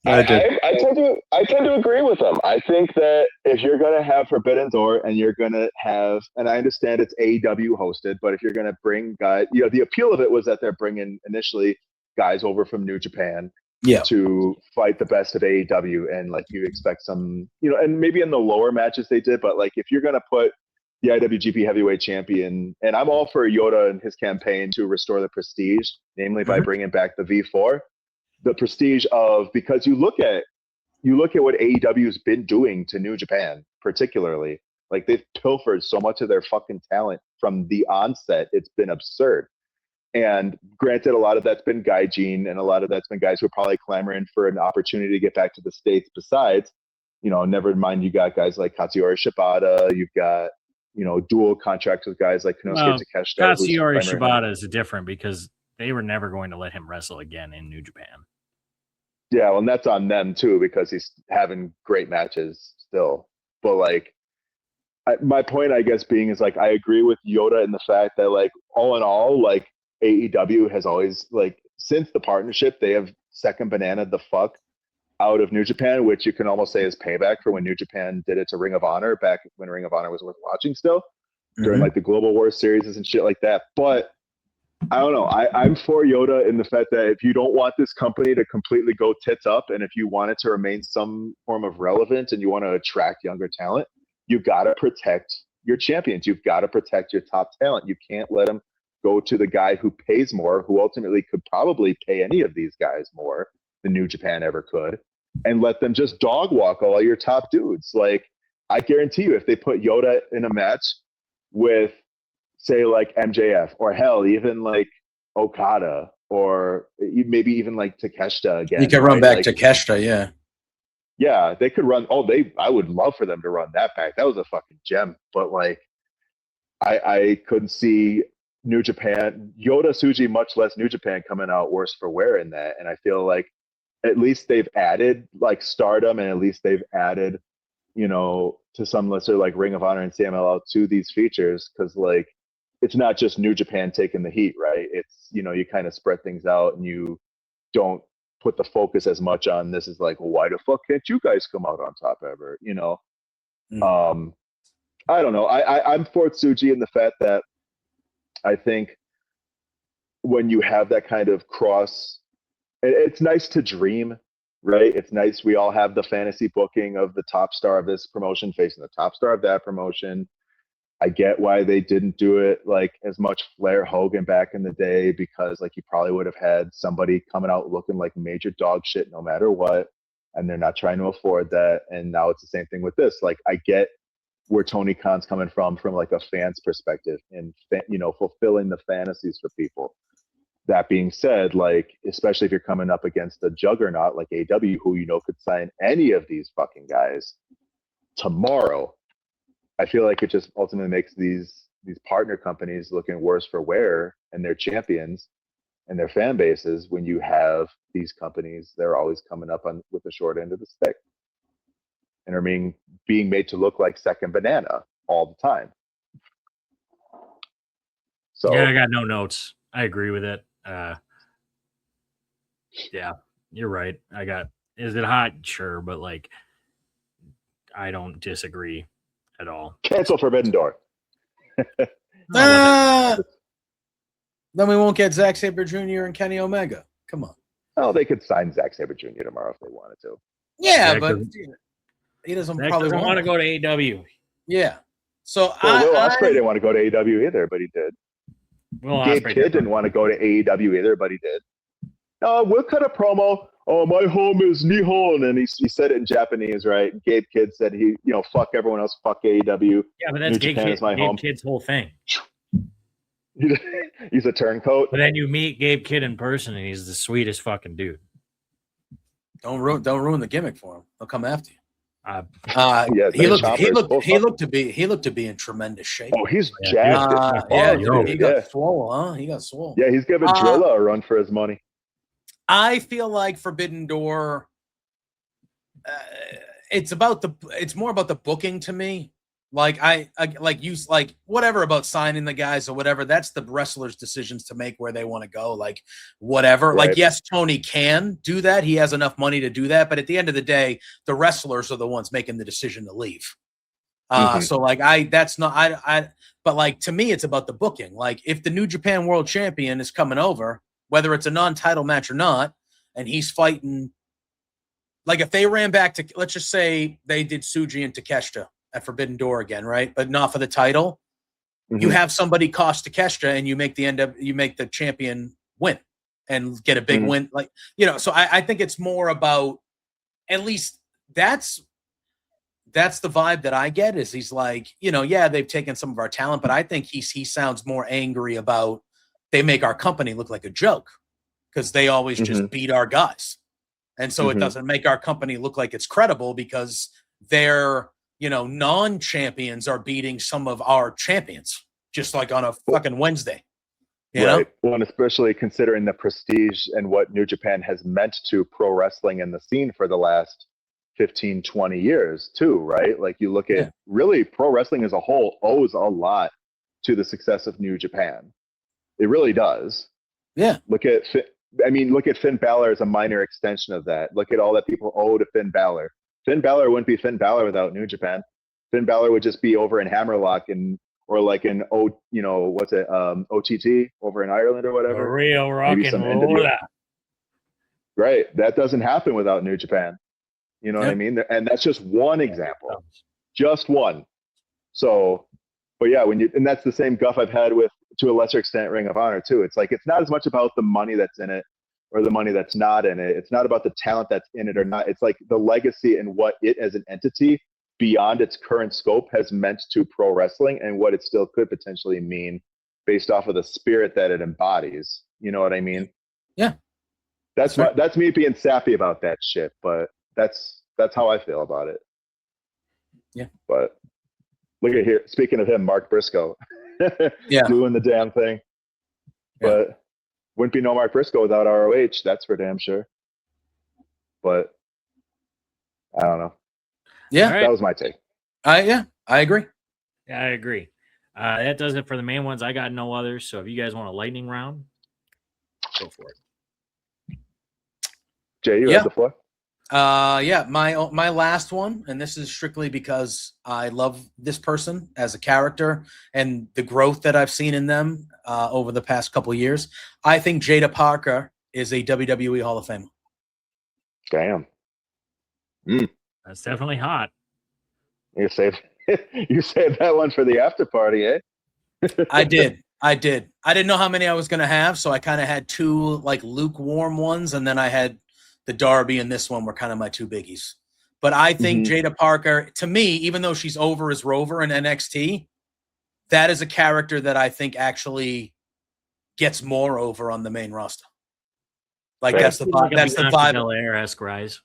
I tend to agree with them. I think that if you're going to have Forbidden Door and you're going to have, and I understand it's AEW hosted, but if you're going to bring guys, the appeal of it was that they're bringing initially guys over from New Japan to fight the best of AEW, and like you expect some, and maybe in the lower matches they did, but like if you're going to put the IWGP Heavyweight Champion, and I'm all for Yoda and his campaign to restore the prestige, namely by bringing back the V4. The prestige of, because you look at what AEW's been doing to New Japan, particularly, like they've pilfered so much of their fucking talent from the onset. It's been absurd. And granted, a lot of that's been Gaijin, and a lot of that's been guys who are probably clamoring for an opportunity to get back to the States. Besides, never mind, you got guys like Katsuyori Shibata, you've got, dual contracts with guys like Konosuke Takeshita. Katsuyori Shibata is different because they were never going to let him wrestle again in New Japan. Yeah, well, and that's on them too, because he's having great matches still. But like, my point, I guess, being is like, I agree with Yoda in the fact that like, all in all, like AEW has always, like, since the partnership, they have second bananaed the fuck out of New Japan, which you can almost say is payback for when New Japan did it to Ring of Honor back when Ring of Honor was worth watching still. during like the Global War series and shit like that. But I don't know. I'm for Yoda in the fact that if you don't want this company to completely go tits up, and if you want it to remain some form of relevance and you want to attract younger talent, you've got to protect your champions. You've got to protect your top talent. You can't let them go to the guy who pays more, who ultimately could probably pay any of these guys more than New Japan ever could, and let them just dog walk all your top dudes. Like, I guarantee you, if they put Yoda in a match with, say, like MJF, or hell, even like Okada, or maybe even like Takeshita again. You can run back Takeshita, yeah. Yeah, they could run. I would love for them to run that back. That was a fucking gem. But like, I couldn't see New Japan, Yoda, Tsuji, much less New Japan, coming out worse for wear in that. And I feel like at least they've added like Stardom, and at least they've added, you know, to some lesser like Ring of Honor and CMLL to these features, because like, it's not just New Japan taking the heat, right? It's, you know, you kind of spread things out and you don't put the focus as much on this is like, well, why the fuck can't you guys come out on top ever? You know? I don't know. I'm for Tsuji in the fact that I think when you have that kind of cross, it's nice to dream, right? It's nice. We all have the fantasy booking of the top star of this promotion facing the top star of that promotion. I get why they didn't do it like as much Flair Hogan back in the day, because like you probably would have had somebody coming out looking like major dog shit no matter what, and they're not trying to afford that. And now it's the same thing with this. Like, I get where Tony Khan's coming from like a fan's perspective, and you know, fulfilling the fantasies for people. That being said, like, especially if you're coming up against a juggernaut like AEW, who you know could sign any of these fucking guys tomorrow, I feel like it just ultimately makes these partner companies looking worse for wear, and their champions and their fan bases, when you have these companies, they're always coming up on with the short end of the stick and are being made to look like second banana all the time. So yeah, I got no notes. I agree with it. Yeah, you're right. Is it hot? Sure, but like, I don't disagree at all. Cancel Forbidden Door. Then we won't get Zack Sabre Jr. and Kenny Omega. Come on. Oh, they could sign Zack Sabre Jr. tomorrow if they wanted to. Yeah, but he doesn't probably want to go to AEW. Yeah. So Will Ospreay didn't want to go to AEW either, but he did. Gabe Kidd didn't want to go to AEW either, but he did. We'll cut a promo. Oh, my home is Nihon, and he said it in Japanese, right? Gabe Kidd said he, you know, fuck everyone else, fuck AEW. Yeah, but that's Gabe Kidd's whole thing. He's a turncoat. But then you meet Gabe Kidd in person, and he's the sweetest fucking dude. Don't ruin the gimmick for him. They'll come after you. He looked to be in tremendous shape. Oh, he's jacked. He got swole, huh? He got swole. Yeah, he's giving Drilla a run for his money. I feel like Forbidden Door. It's more about the booking to me. Like whatever about signing the guys or whatever. That's the wrestlers' decisions to make where they want to go. Like whatever. Right. Like yes, Tony can do that. He has enough money to do that. But at the end of the day, the wrestlers are the ones making the decision to leave. So like but like to me, it's about the booking. Like if the New Japan World Champion is coming over, whether it's a non-title match or not, and he's fighting, like if they ran back to, let's just say they did Tsuji and Takeshita at Forbidden Door again, right? But not for the title. You have somebody cost Takeshita and you make the champion win and get a big win. Like, you know, so I think it's more about, at least that's the vibe that I get, is he's like, you know, yeah, they've taken some of our talent, but I think he sounds more angry about, they make our company look like a joke because they always just beat our guys. And so it doesn't make our company look like it's credible because they're, you know, non-champions are beating some of our champions just like on a fucking Wednesday. You know? Well, and especially considering the prestige and what New Japan has meant to pro wrestling and the scene for the last 15, 20 years too, right? Like you look at really pro wrestling as a whole owes a lot to the success of New Japan. It really does. Yeah. Look at Finn Balor as a minor extension of that. Look at all that people owe to Finn Balor. Finn Balor wouldn't be Finn Balor without New Japan. Finn Balor would just be over in Hammerlock or like an OTT over in Ireland or whatever. A real rock and roller. Right. That doesn't happen without New Japan. You know what I mean? And that's just one example. Just one. So, but yeah, and that's the same guff I've had with, to a lesser extent, Ring of Honor too. It's like, it's not as much about the money that's in it or the money that's not in it. It's not about the talent that's in it or not. It's like the legacy and what it as an entity beyond its current scope has meant to pro wrestling and what it still could potentially mean based off of the spirit that it embodies. You know what I mean? Yeah. That's me being sappy about that shit, but that's how I feel about it. Yeah. But look at here. Speaking of him, Mark Briscoe, doing the damn thing. Yeah. But wouldn't be no Mark Briscoe without ROH. That's for damn sure. But I don't know. Yeah, that was my take. I agree. Yeah, I agree. That does it for the main ones. I got no others. So if you guys want a lightning round, go for it. Jay, you have the floor. My last one, and this is strictly because I love this person as a character and the growth that I've seen in them over the past couple of years. I think Jada Parker is a WWE Hall of Famer. Damn. That's definitely hot. You saved that one for the after party, eh? I did. I didn't know how many I was going to have, so I kind of had two like lukewarm ones, and then I had the Darby and this one were kind of my two biggies. But I think Jada Parker, to me, even though she's over as Rover in NXT, that is a character that I think actually gets more over on the main roster. Like that's the vibe. That's the vibe. Belair-esque rise.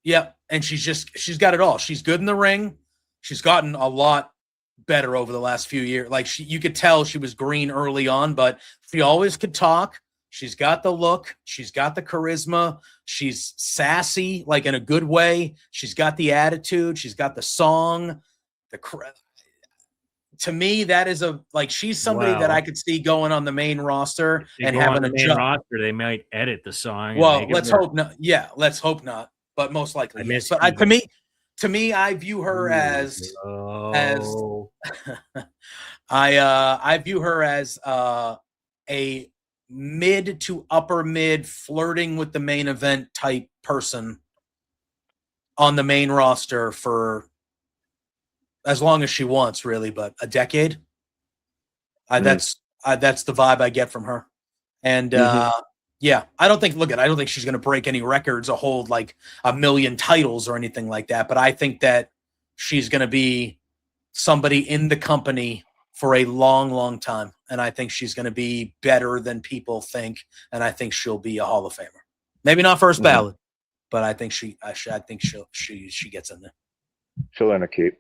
Yep, and she's got it all. She's good in the ring. She's gotten a lot better over the last few years. Like you could tell she was green early on, but she always could talk. She's got the look. She's got the charisma. She's sassy, like in a good way. She's got the attitude. She's got the song. To me, that is she's somebody that I could see going on the main roster and having a main roster. They might edit the song. Well, let's hope not. Yeah, let's hope not. But most likely, yes. But to me, I view her as I view her as a mid to upper mid flirting with the main event type person on the main roster for as long as she wants, really, but a decade. That's the vibe I get from her. And I don't think she's going to break any records or hold like 1 million titles or anything like that. But I think that she's going to be somebody in the company for a long, long time. And I think she's going to be better than people think. And I think she'll be a Hall of Famer. Maybe not first ballot, but I think she gets in there. She'll earn a keep.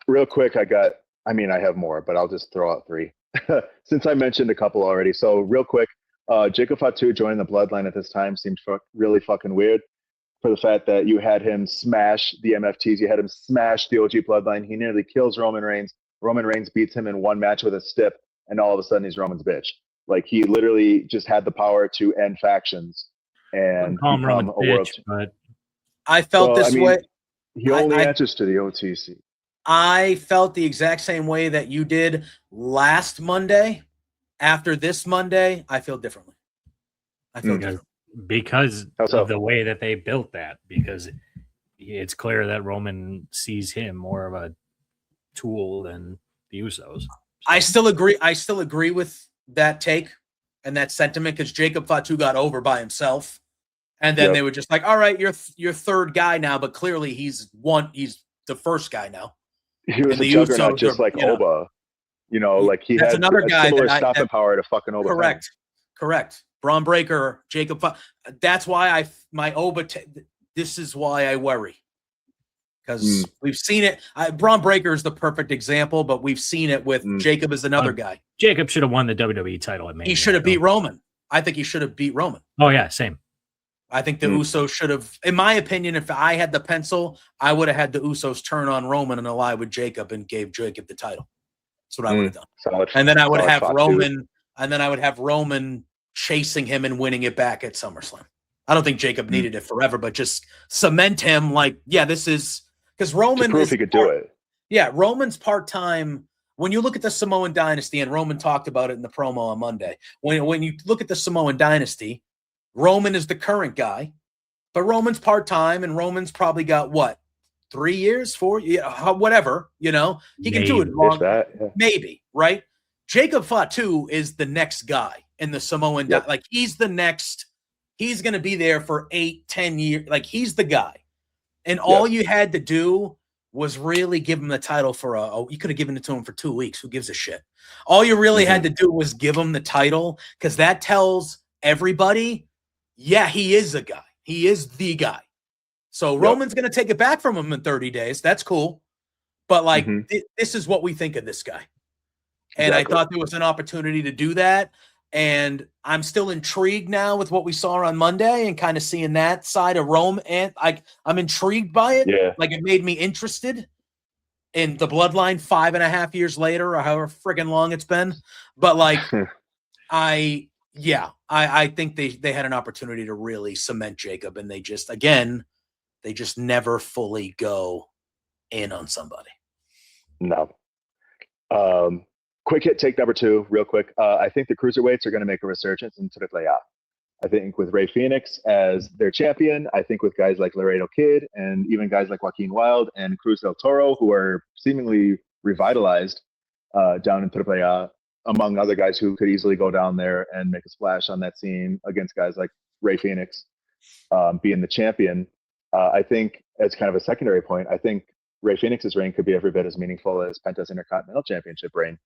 Real quick, I have more, but I'll just throw out 3 since I mentioned a couple already. So real quick, Jacob Fatu joining the Bloodline at this time seemed really fucking weird for the fact that you had him smash the MFTs. You had him smash the OG Bloodline. He nearly kills Roman Reigns. Roman Reigns beats him in one match with a stip, and all of a sudden he's Roman's bitch. Like, he literally just had the power to end factions and become a world. But I felt this way. He only answers to the OTC. I felt the exact same way that you did last Monday. After this Monday, I feel differently. Because of the way that they built that. Because it's clear that Roman sees him more of a tool than the Usos. So. I still agree with that take and that sentiment because Jacob Fatu got over by himself. And then they were just like, all right, you're third guy now, but clearly he's the first guy now. He was a juggernaut just like Oba. Like he had another guy similar stopping power to fucking Oba. Correct. Braun Breaker, Jacob. That's why my Oba. This is why I worry. Because we've seen it. Braun Breaker is the perfect example, but we've seen it with Jacob as another guy. Jacob should have won the WWE title at Mania. He should have beat Roman. I think he should have beat Roman. Oh, yeah, same. I think the Usos should have, in my opinion, if I had the pencil, I would have had the Usos turn on Roman and ally with Jacob and gave Jacob the title. That's what I would have done. And then I would have Roman chasing him and winning it back at SummerSlam. I don't think Jacob needed it forever, but just cement him like, this is because Roman to prove he could do it. Yeah, Roman's part-time. When you look at the Samoan dynasty, and Roman talked about it in the promo on Monday, when you look at the Samoan dynasty, Roman is the current guy, but Roman's part-time, and Roman's probably got what, 3 years, 4, whatever, he can do it long, maybe, right? Jacob Fatu is the next guy in the Samoan, like he's the next, he's going to be there for 8-10 years, like he's the guy, and all you had to do was really give him the title for you could have given it to him for 2 weeks. Who gives a shit? All you really had to do was give him the title, because that tells everybody, yeah, he is a guy. He is the guy. So Roman's going to take it back from him in 30 days. That's cool. But like, this is what we think of this guy. And I thought there was an opportunity to do that. And I'm still intrigued now with what we saw on Monday and kind of seeing that side of Rome. And I'm intrigued by it. Yeah. Like, it made me interested in the bloodline 5.5 years later, or however friggin' long it's been. But like, I think they had an opportunity to really cement Jacob, and they just never fully go in on somebody. No. Quick hit take number 2, real quick. I think the cruiserweights are going to make a resurgence in Triple-A. I think with Rey Fenix as their champion, I think with guys like Laredo Kid and even guys like Joaquin Wilde and Cruz del Toro, who are seemingly revitalized down in Triple-A, among other guys who could easily go down there and make a splash on that scene against guys like Rey Fenix being the champion. I think, as kind of a secondary point, I think Rey Fenix's reign could be every bit as meaningful as Penta's Intercontinental Championship reign.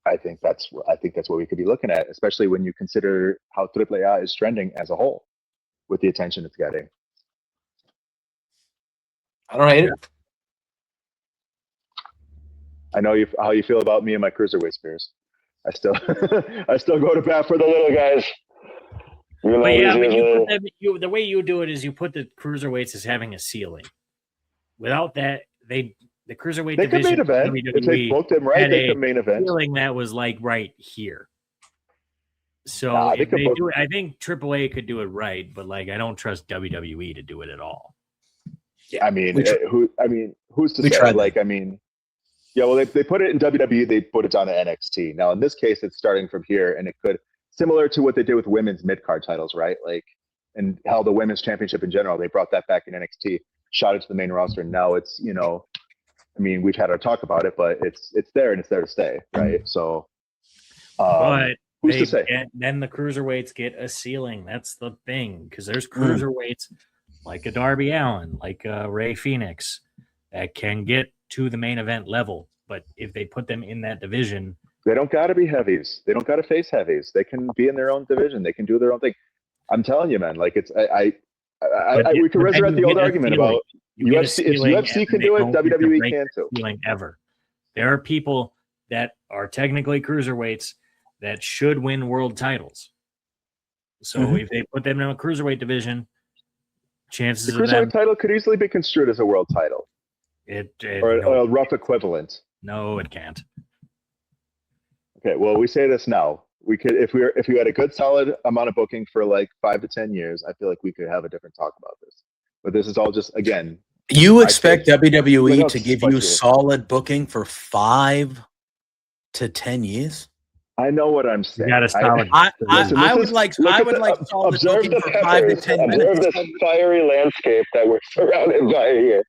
I think that's what we could be looking at, especially when you consider how Triple-A is trending as a whole with the attention it's getting. I don't hate it. I know how you feel about me and my cruiserweight spears. I still go to bat for the little guys. But the way you do it is you put the cruiserweights as having a ceiling. Without that, the cruiserweight they division, could main event. If they booked them right, they could main event. Feeling that was like right here. So if they do it, I think Triple-A could do it right, but like I don't trust WWE to do it at all. Yeah, I mean, who's to say? Like, I mean, yeah, well, they put it in WWE, they put it down to NXT. Now, in this case, it's starting from here, and it could, similar to what they did with women's mid-card titles, right? Like, and how the women's championship in general, they brought that back in NXT, shot it to the main roster, and now it's, I mean, we've had our talk about it, but it's there and it's there to stay, right? So, but who's to say? Then the cruiserweights get a ceiling. That's the thing, because there's cruiserweights like a Darby Allin, like a Rey Fenix, that can get to the main event level. But if they put them in that division, they don't got to be heavies. They don't got to face heavies. They can be in their own division. They can do their own thing. I'm telling you, man. Like, it's we can resurrect the old argument about. UFC, if UFC can do it, WWE can too. Ever. There are people that are technically cruiserweights that should win world titles. So if they put them in a cruiserweight division, chances the cruiserweight title could easily be construed as a world title. Or a rough equivalent. No, it can't. Okay, well, we say this now. We could, if we had a good solid amount of booking for like 5 to 10 years, I feel like we could have a different talk about this. But this is all just, again. You expect WWE to give you solid booking for 5 to 10 years? I know what I'm saying. You got a solid. I would like solid booking for 5 to 10 minutes. Observe this fiery landscape that we're surrounded by here.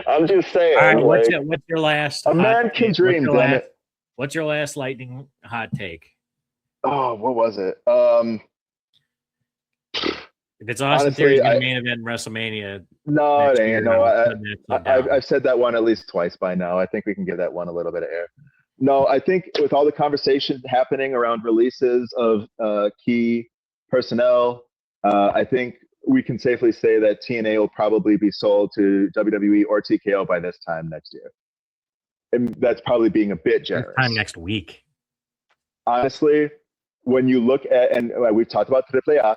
I'm just saying. All right, what's your last? A man can dream, damn it. What's your last lightning hot take? Oh, what was it? If it's Austin Theory's going to main event in WrestleMania. No, it ain't. No, I've said that one at least twice by now. I think we can give that one a little bit of air. No, I think with all the conversation happening around releases of key personnel, I think we can safely say that TNA will probably be sold to WWE or TKO by this time next year. And that's probably being a bit generous. This time next week. Honestly, when you look at, and we've talked about Triple-A,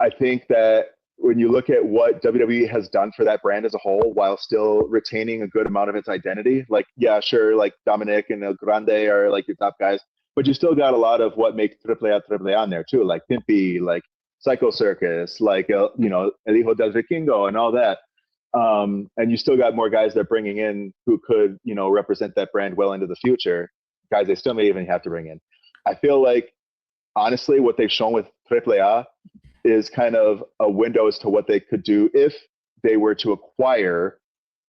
I think that when you look at what WWE has done for that brand as a whole, while still retaining a good amount of its identity, like, yeah, sure, like Dominic and El Grande are like your top guys, but you still got a lot of what makes Triple-A on there too, like Pimpy, like Psycho Circus, like, El Hijo del Vikingo and all that. And you still got more guys they're bringing in who could, represent that brand well into the future. Guys they still may even have to bring in. I feel like, honestly, what they've shown with Ope-Eh is kind of a window as to what they could do if they were to acquire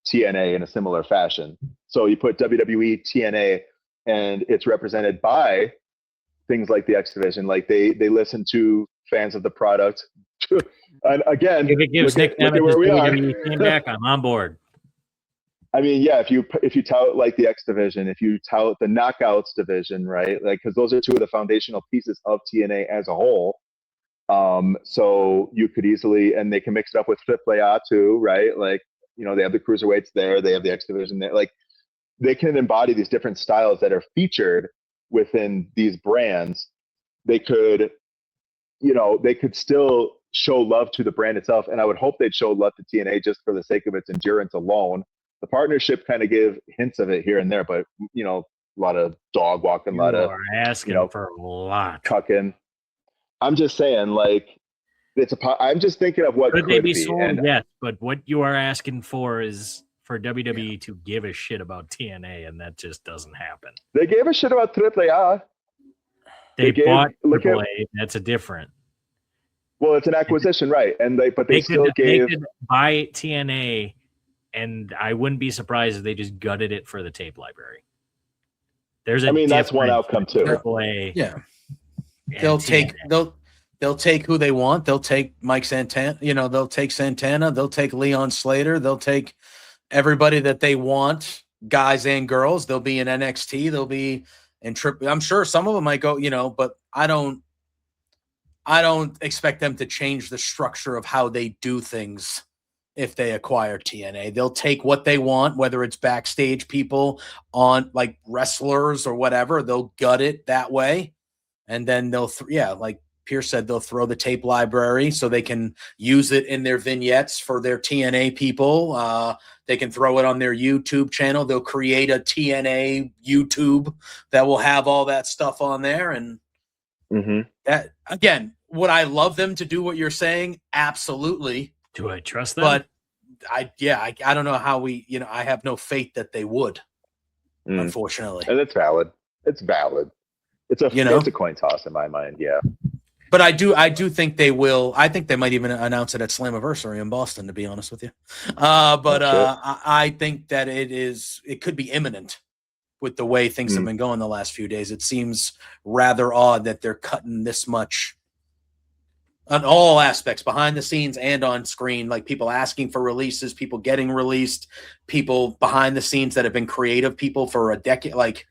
TNA in a similar fashion. So you put WWE TNA and it's represented by things like the X Division. Like they listen to fans of the product. And again, if it gives Nick Nemeth where we are. Came back, I'm on board. I mean, yeah, if you tout like the X Division, if you tout the Knockouts division, right? Like, because those are two of the foundational pieces of TNA as a whole. So you could easily, and they can mix it up with Ope-Eh too, right? Like, they have the cruiserweights there, they have the X Division there. Like, they can embody these different styles that are featured within these brands. They could, they could still show love to the brand itself. And I would hope they'd show love to TNA just for the sake of its endurance alone. The partnership kind of give hints of it here and there, but a lot of dog walking, a lot of asking for a lot cucking. I'm just saying, like, I'm just thinking of what could they be sold? Yes, but what you are asking for is for WWE to give a shit about TNA, and that just doesn't happen. They gave a shit about Ope-Eh. They bought Ope-Eh. That's a different. Well, it's an acquisition, right? And they could buy TNA. And I wouldn't be surprised if they just gutted it for the tape library. That's one outcome too. AAA, yeah, they'll take who they want. They'll take Mike Santana. They'll take Santana. They'll take Leon Slater. They'll take everybody that they want, guys and girls. They'll be in NXT. They'll be in I'm sure some of them might go. But I don't expect them to change the structure of how they do things. If they acquire TNA, they'll take what they want, whether it's backstage people on like wrestlers or whatever, they'll gut it that way. And then they'll, like Pierce said, they'll throw the tape library so they can use it in their vignettes for their TNA people. They can throw it on their YouTube channel. They'll create a TNA YouTube that will have all that stuff on there. And that, again, would I love them to do what you're saying? Absolutely. Do I trust them? But I don't know how I have no faith that they would, unfortunately. And it's valid. It's valid. It's a coin toss in my mind. Yeah. But I do think they will. I think they might even announce it at Slammiversary in Boston, to be honest with you. I think that it could be imminent with the way things have been going the last few days. It seems rather odd that they're cutting this much on all aspects, behind the scenes and on screen, like people asking for releases, people getting released, people behind the scenes that have been creative people for a decade. Like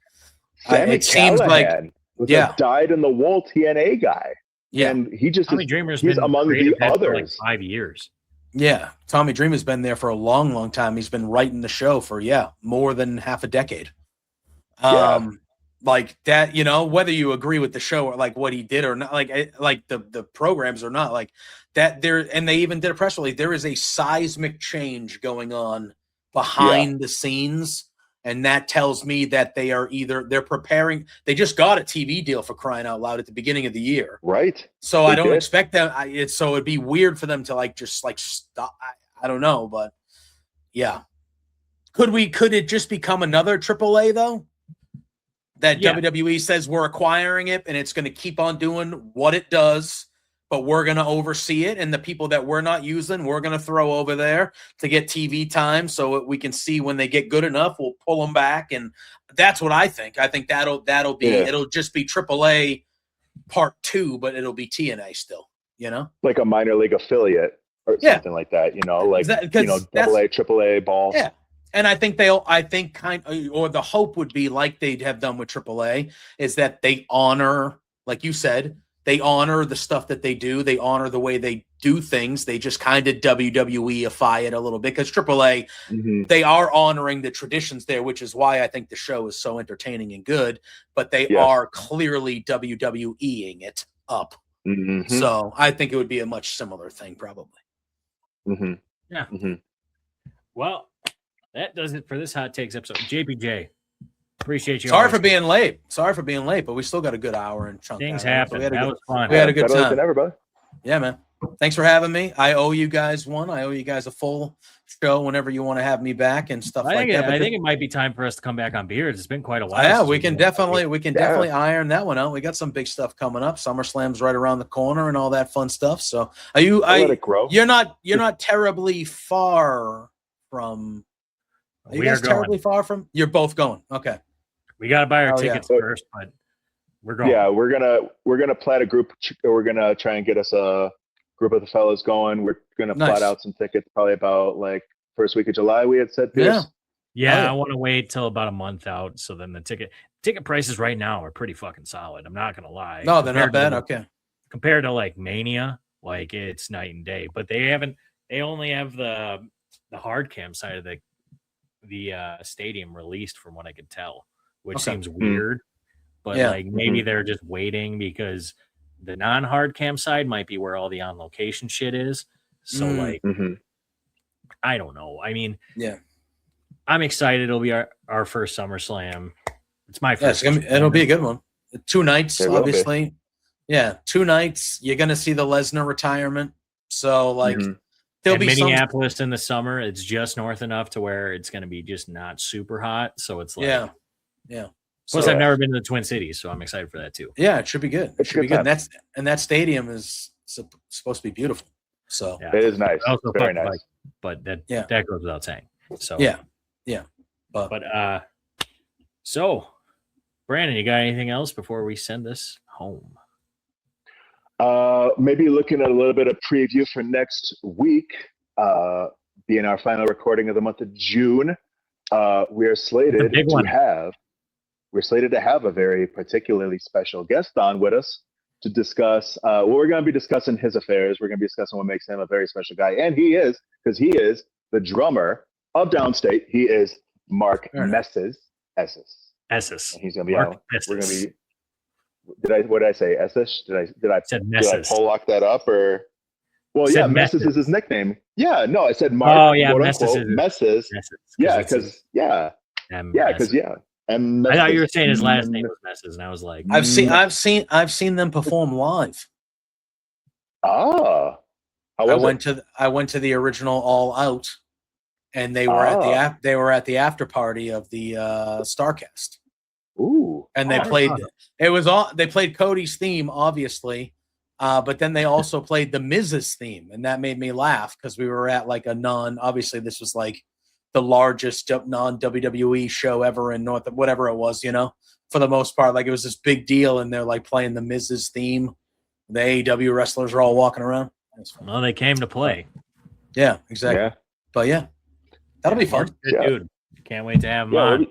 it seems like a dyed in the wool TNA guy. Yeah. And he just, Tommy Dreamer's he's been among the others. For like 5 years. Yeah. Tommy Dreamer's been there for a long, long time. He's been writing the show for, more than half a decade. Like that, whether you agree with the show or like what he did or not, like the programs or not, like that there, and they even did a press release. There is a seismic change going on behind the scenes. And that tells me that they're preparing. They just got a TV deal, for crying out loud, at the beginning of the year. Right. So I don't expect them. So it'd be weird for them to just stop. I don't know, but yeah. Could it just become another AAA though? That WWE says we're acquiring it and it's going to keep on doing what it does, but we're going to oversee it. And the people that we're not using, we're going to throw over there to get TV time so we can see when they get good enough, we'll pull them back. And that's what I think. I think that'll be, it'll just be AAA part 2, but it'll be TNA still, Like a minor league affiliate or something like that, like, AA, AAA ball. Yeah. And I think the hope would be like they'd have done with AAA is that they honor, like you said, they honor the stuff that they do. They honor the way they do things. They just kind of WWE-ify it a little bit because AAA, they are honoring the traditions there, which is why I think the show is so entertaining and good, but they are clearly WWE-ing it up. So I think it would be a much similar thing probably. Yeah. Well, that does it for this Hot Takes episode. JPJ, appreciate you. Sorry for being late, but we still got a good hour and chunk. Things happen. That was fun. We had a good time. Everybody. Yeah, man. Thanks for having me. I owe you guys one. I owe you guys a full show whenever you want to have me back and stuff like that. I think it might be time for us to come back on beards. It's been quite a while. Yeah, we can definitely iron that one out. We got some big stuff coming up. SummerSlam's right around the corner and all that fun stuff. So let it grow. You're not terribly far from. Are you guys terribly far from? You're both going. Okay. We got to buy our tickets first, but we're going. Yeah, we're gonna plan a group. We're gonna try and get us a group of the fellas going. We're gonna plot out some tickets probably about like first week of July. We had said, Pierce. Yeah. I want to wait till about a month out. So then the ticket prices right now are pretty fucking solid. I'm not gonna lie. No, they're not bad. Okay. Compared to like Mania, like it's night and day. But they only have the hard cam side of the stadium released from what I could tell, which seems weird. But like maybe they're just waiting because the non-hard cam side might be where all the on location shit is. So like, I don't know. I mean, I'm excited. It'll be our first SummerSlam. It's my first. It'll be a good one. 2 nights, obviously. Yeah, 2 nights. You're gonna see the Lesnar retirement. So like, there'll be Minneapolis in the summer. It's just north enough to where it's gonna be just not super hot. So it's like, yeah. Plus, I've never been to the Twin Cities, so I'm excited for that too. Yeah, it should be good. It should be good. And that stadium is supposed to be beautiful. So it is nice. Very nice. But that goes without saying. So yeah. So Brandon, you got anything else before we send this home? Maybe looking at a little bit of preview for next week, being our final recording of the month of June. We are slated to have a very particularly special guest on with us to discuss we're going to be discussing his affairs. We're going to be discussing what makes him a very special guy. And he is the drummer of Downstate. He is Mark Messes. Esses. And he's going to be on. We're going to be. What did I say? Esses? Did I poll lock that up or? Well, Messes is his nickname. Yeah, no, I said Mark. Oh yeah, Messes. Yeah, because And I thought you were saying his last name was Messes, and I was like, I've seen them perform live. How was I went to the original All Out, and they were at the after party of the Starcast. Ooh! And they played. They played Cody's theme, obviously, but then they also played the Miz's theme, and that made me laugh because we were at like a obviously this was like the largest non-WWE show ever in whatever it was, for the most part. Like it was this big deal, and they're like playing the Miz's theme. The AEW wrestlers are all walking around. Well, they came to play. Yeah, exactly. Yeah. But that'll be fun. Good dude. Can't wait to have him on.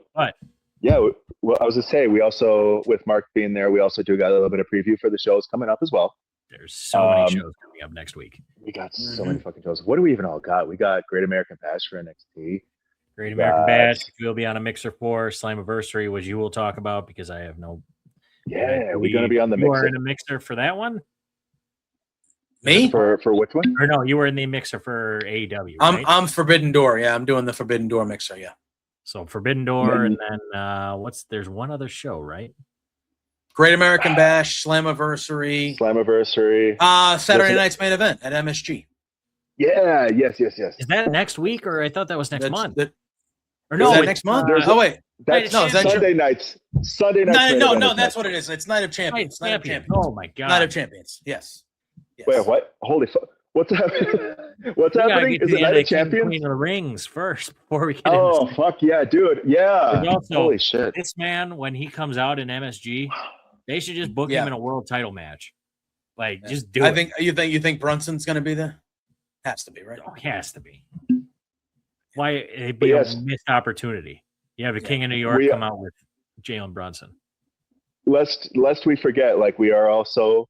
Well, I was going to say, we also, with Mark being there, we also got a little bit of preview for the shows coming up as well. There's so many shows coming up next week. We got so many fucking shows. What do we even all got? We got Great American Bash for NXT. Great American Bash will be on a mixer for Slammiversary, which you will talk about because I have no. Yeah, we're going to be on the mixer. You were in a mixer for that one? Me? For which one? Or no, you were in the mixer for AEW. Right? I'm Forbidden Door. Yeah, I'm doing the Forbidden Door mixer. Yeah. So Forbidden Door, and then there's one other show, right? Great American Bash, Slammiversary. Saturday night's main event at MSG. Yeah, yes. Is that next week, or I thought that was next month? Or no, next month? Wait. Sunday nights. No, that's what it is. It's Night of Champions. Night of Champions. Oh my god. Night of Champions. Yes. Wait, what? Holy fuck. What's happening? What's happening? Is it Night of Champions? Queen of the Rings first before we get into fuck yeah, dude. Yeah. Also, holy shit. This man, when he comes out in MSG, they should just book him in a world title match. Like, just do it. You think Brunson's gonna be there? Has to be, right? Oh, has to be. Why it'd be a missed opportunity. You have a King of New York come out with Jalen Brunson. Lest we forget, like we are also,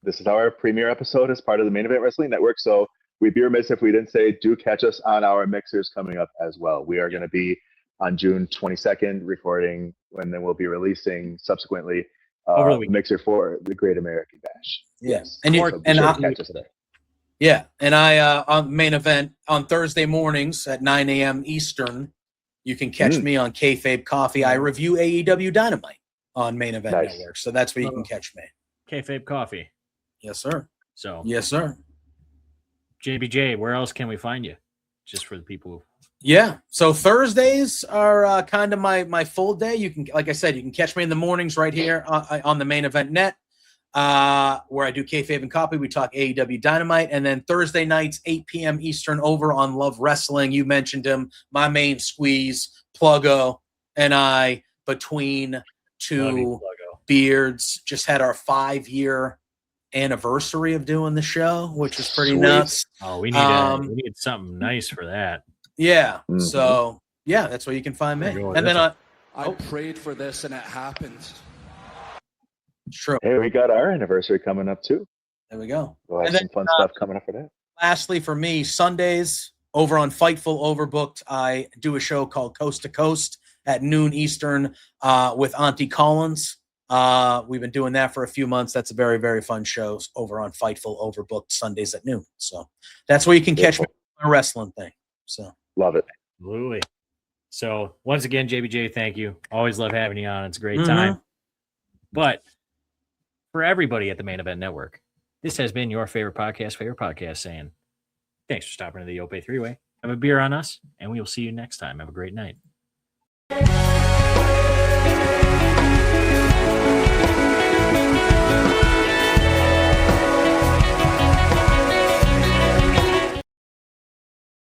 this is our premiere episode as part of the Main Event Wrestling Network. So we'd be remiss if we didn't say, do catch us on our mixers coming up as well. We are going to be on June 22nd recording, and then we'll be releasing subsequently the mixer for the Great American Bash. Yes. And catch us there. Yeah, and I on Main Event on Thursday mornings at 9 a.m. Eastern, you can catch me on Kayfabe Coffee. I review AEW Dynamite on Main Event Network, so that's where you can catch me. Kayfabe Coffee. Yes, sir. So yes, sir. JBJ, where else can we find you? Just for the people. Yeah. So Thursdays are kind of my full day. You can, like I said, you can catch me in the mornings right here on the Main Event Net, where I do Kayfabe and Copy. We talk AEW Dynamite. And then Thursday nights, 8 p.m. Eastern, over on Love Wrestling. You mentioned him, my main squeeze, Pluggo, and I, between two beards, just had our 5-year anniversary of doing the show, which was pretty nuts. Oh, we need something nice for that. Yeah. Mm-hmm. So yeah, that's where you can find me. And then I prayed for this and it happened. True. Hey, we got our anniversary coming up too. There we go. We'll have some fun stuff coming up for that. Lastly, for me, Sundays over on Fightful Overbooked, I do a show called Coast to Coast at noon Eastern with Auntie Collins. We've been doing that for a few months. That's a very, very fun show over on Fightful Overbooked Sundays at noon. So that's where you can catch me on a wrestling thing. So love it. Absolutely. So once again, JBJ, thank you. Always love having you on. It's a great time. But for everybody at the Main Event Network, this has been your favorite podcast saying thanks for stopping to the Ope 3-Way. Have a beer on us, and we will see you next time. Have a great night.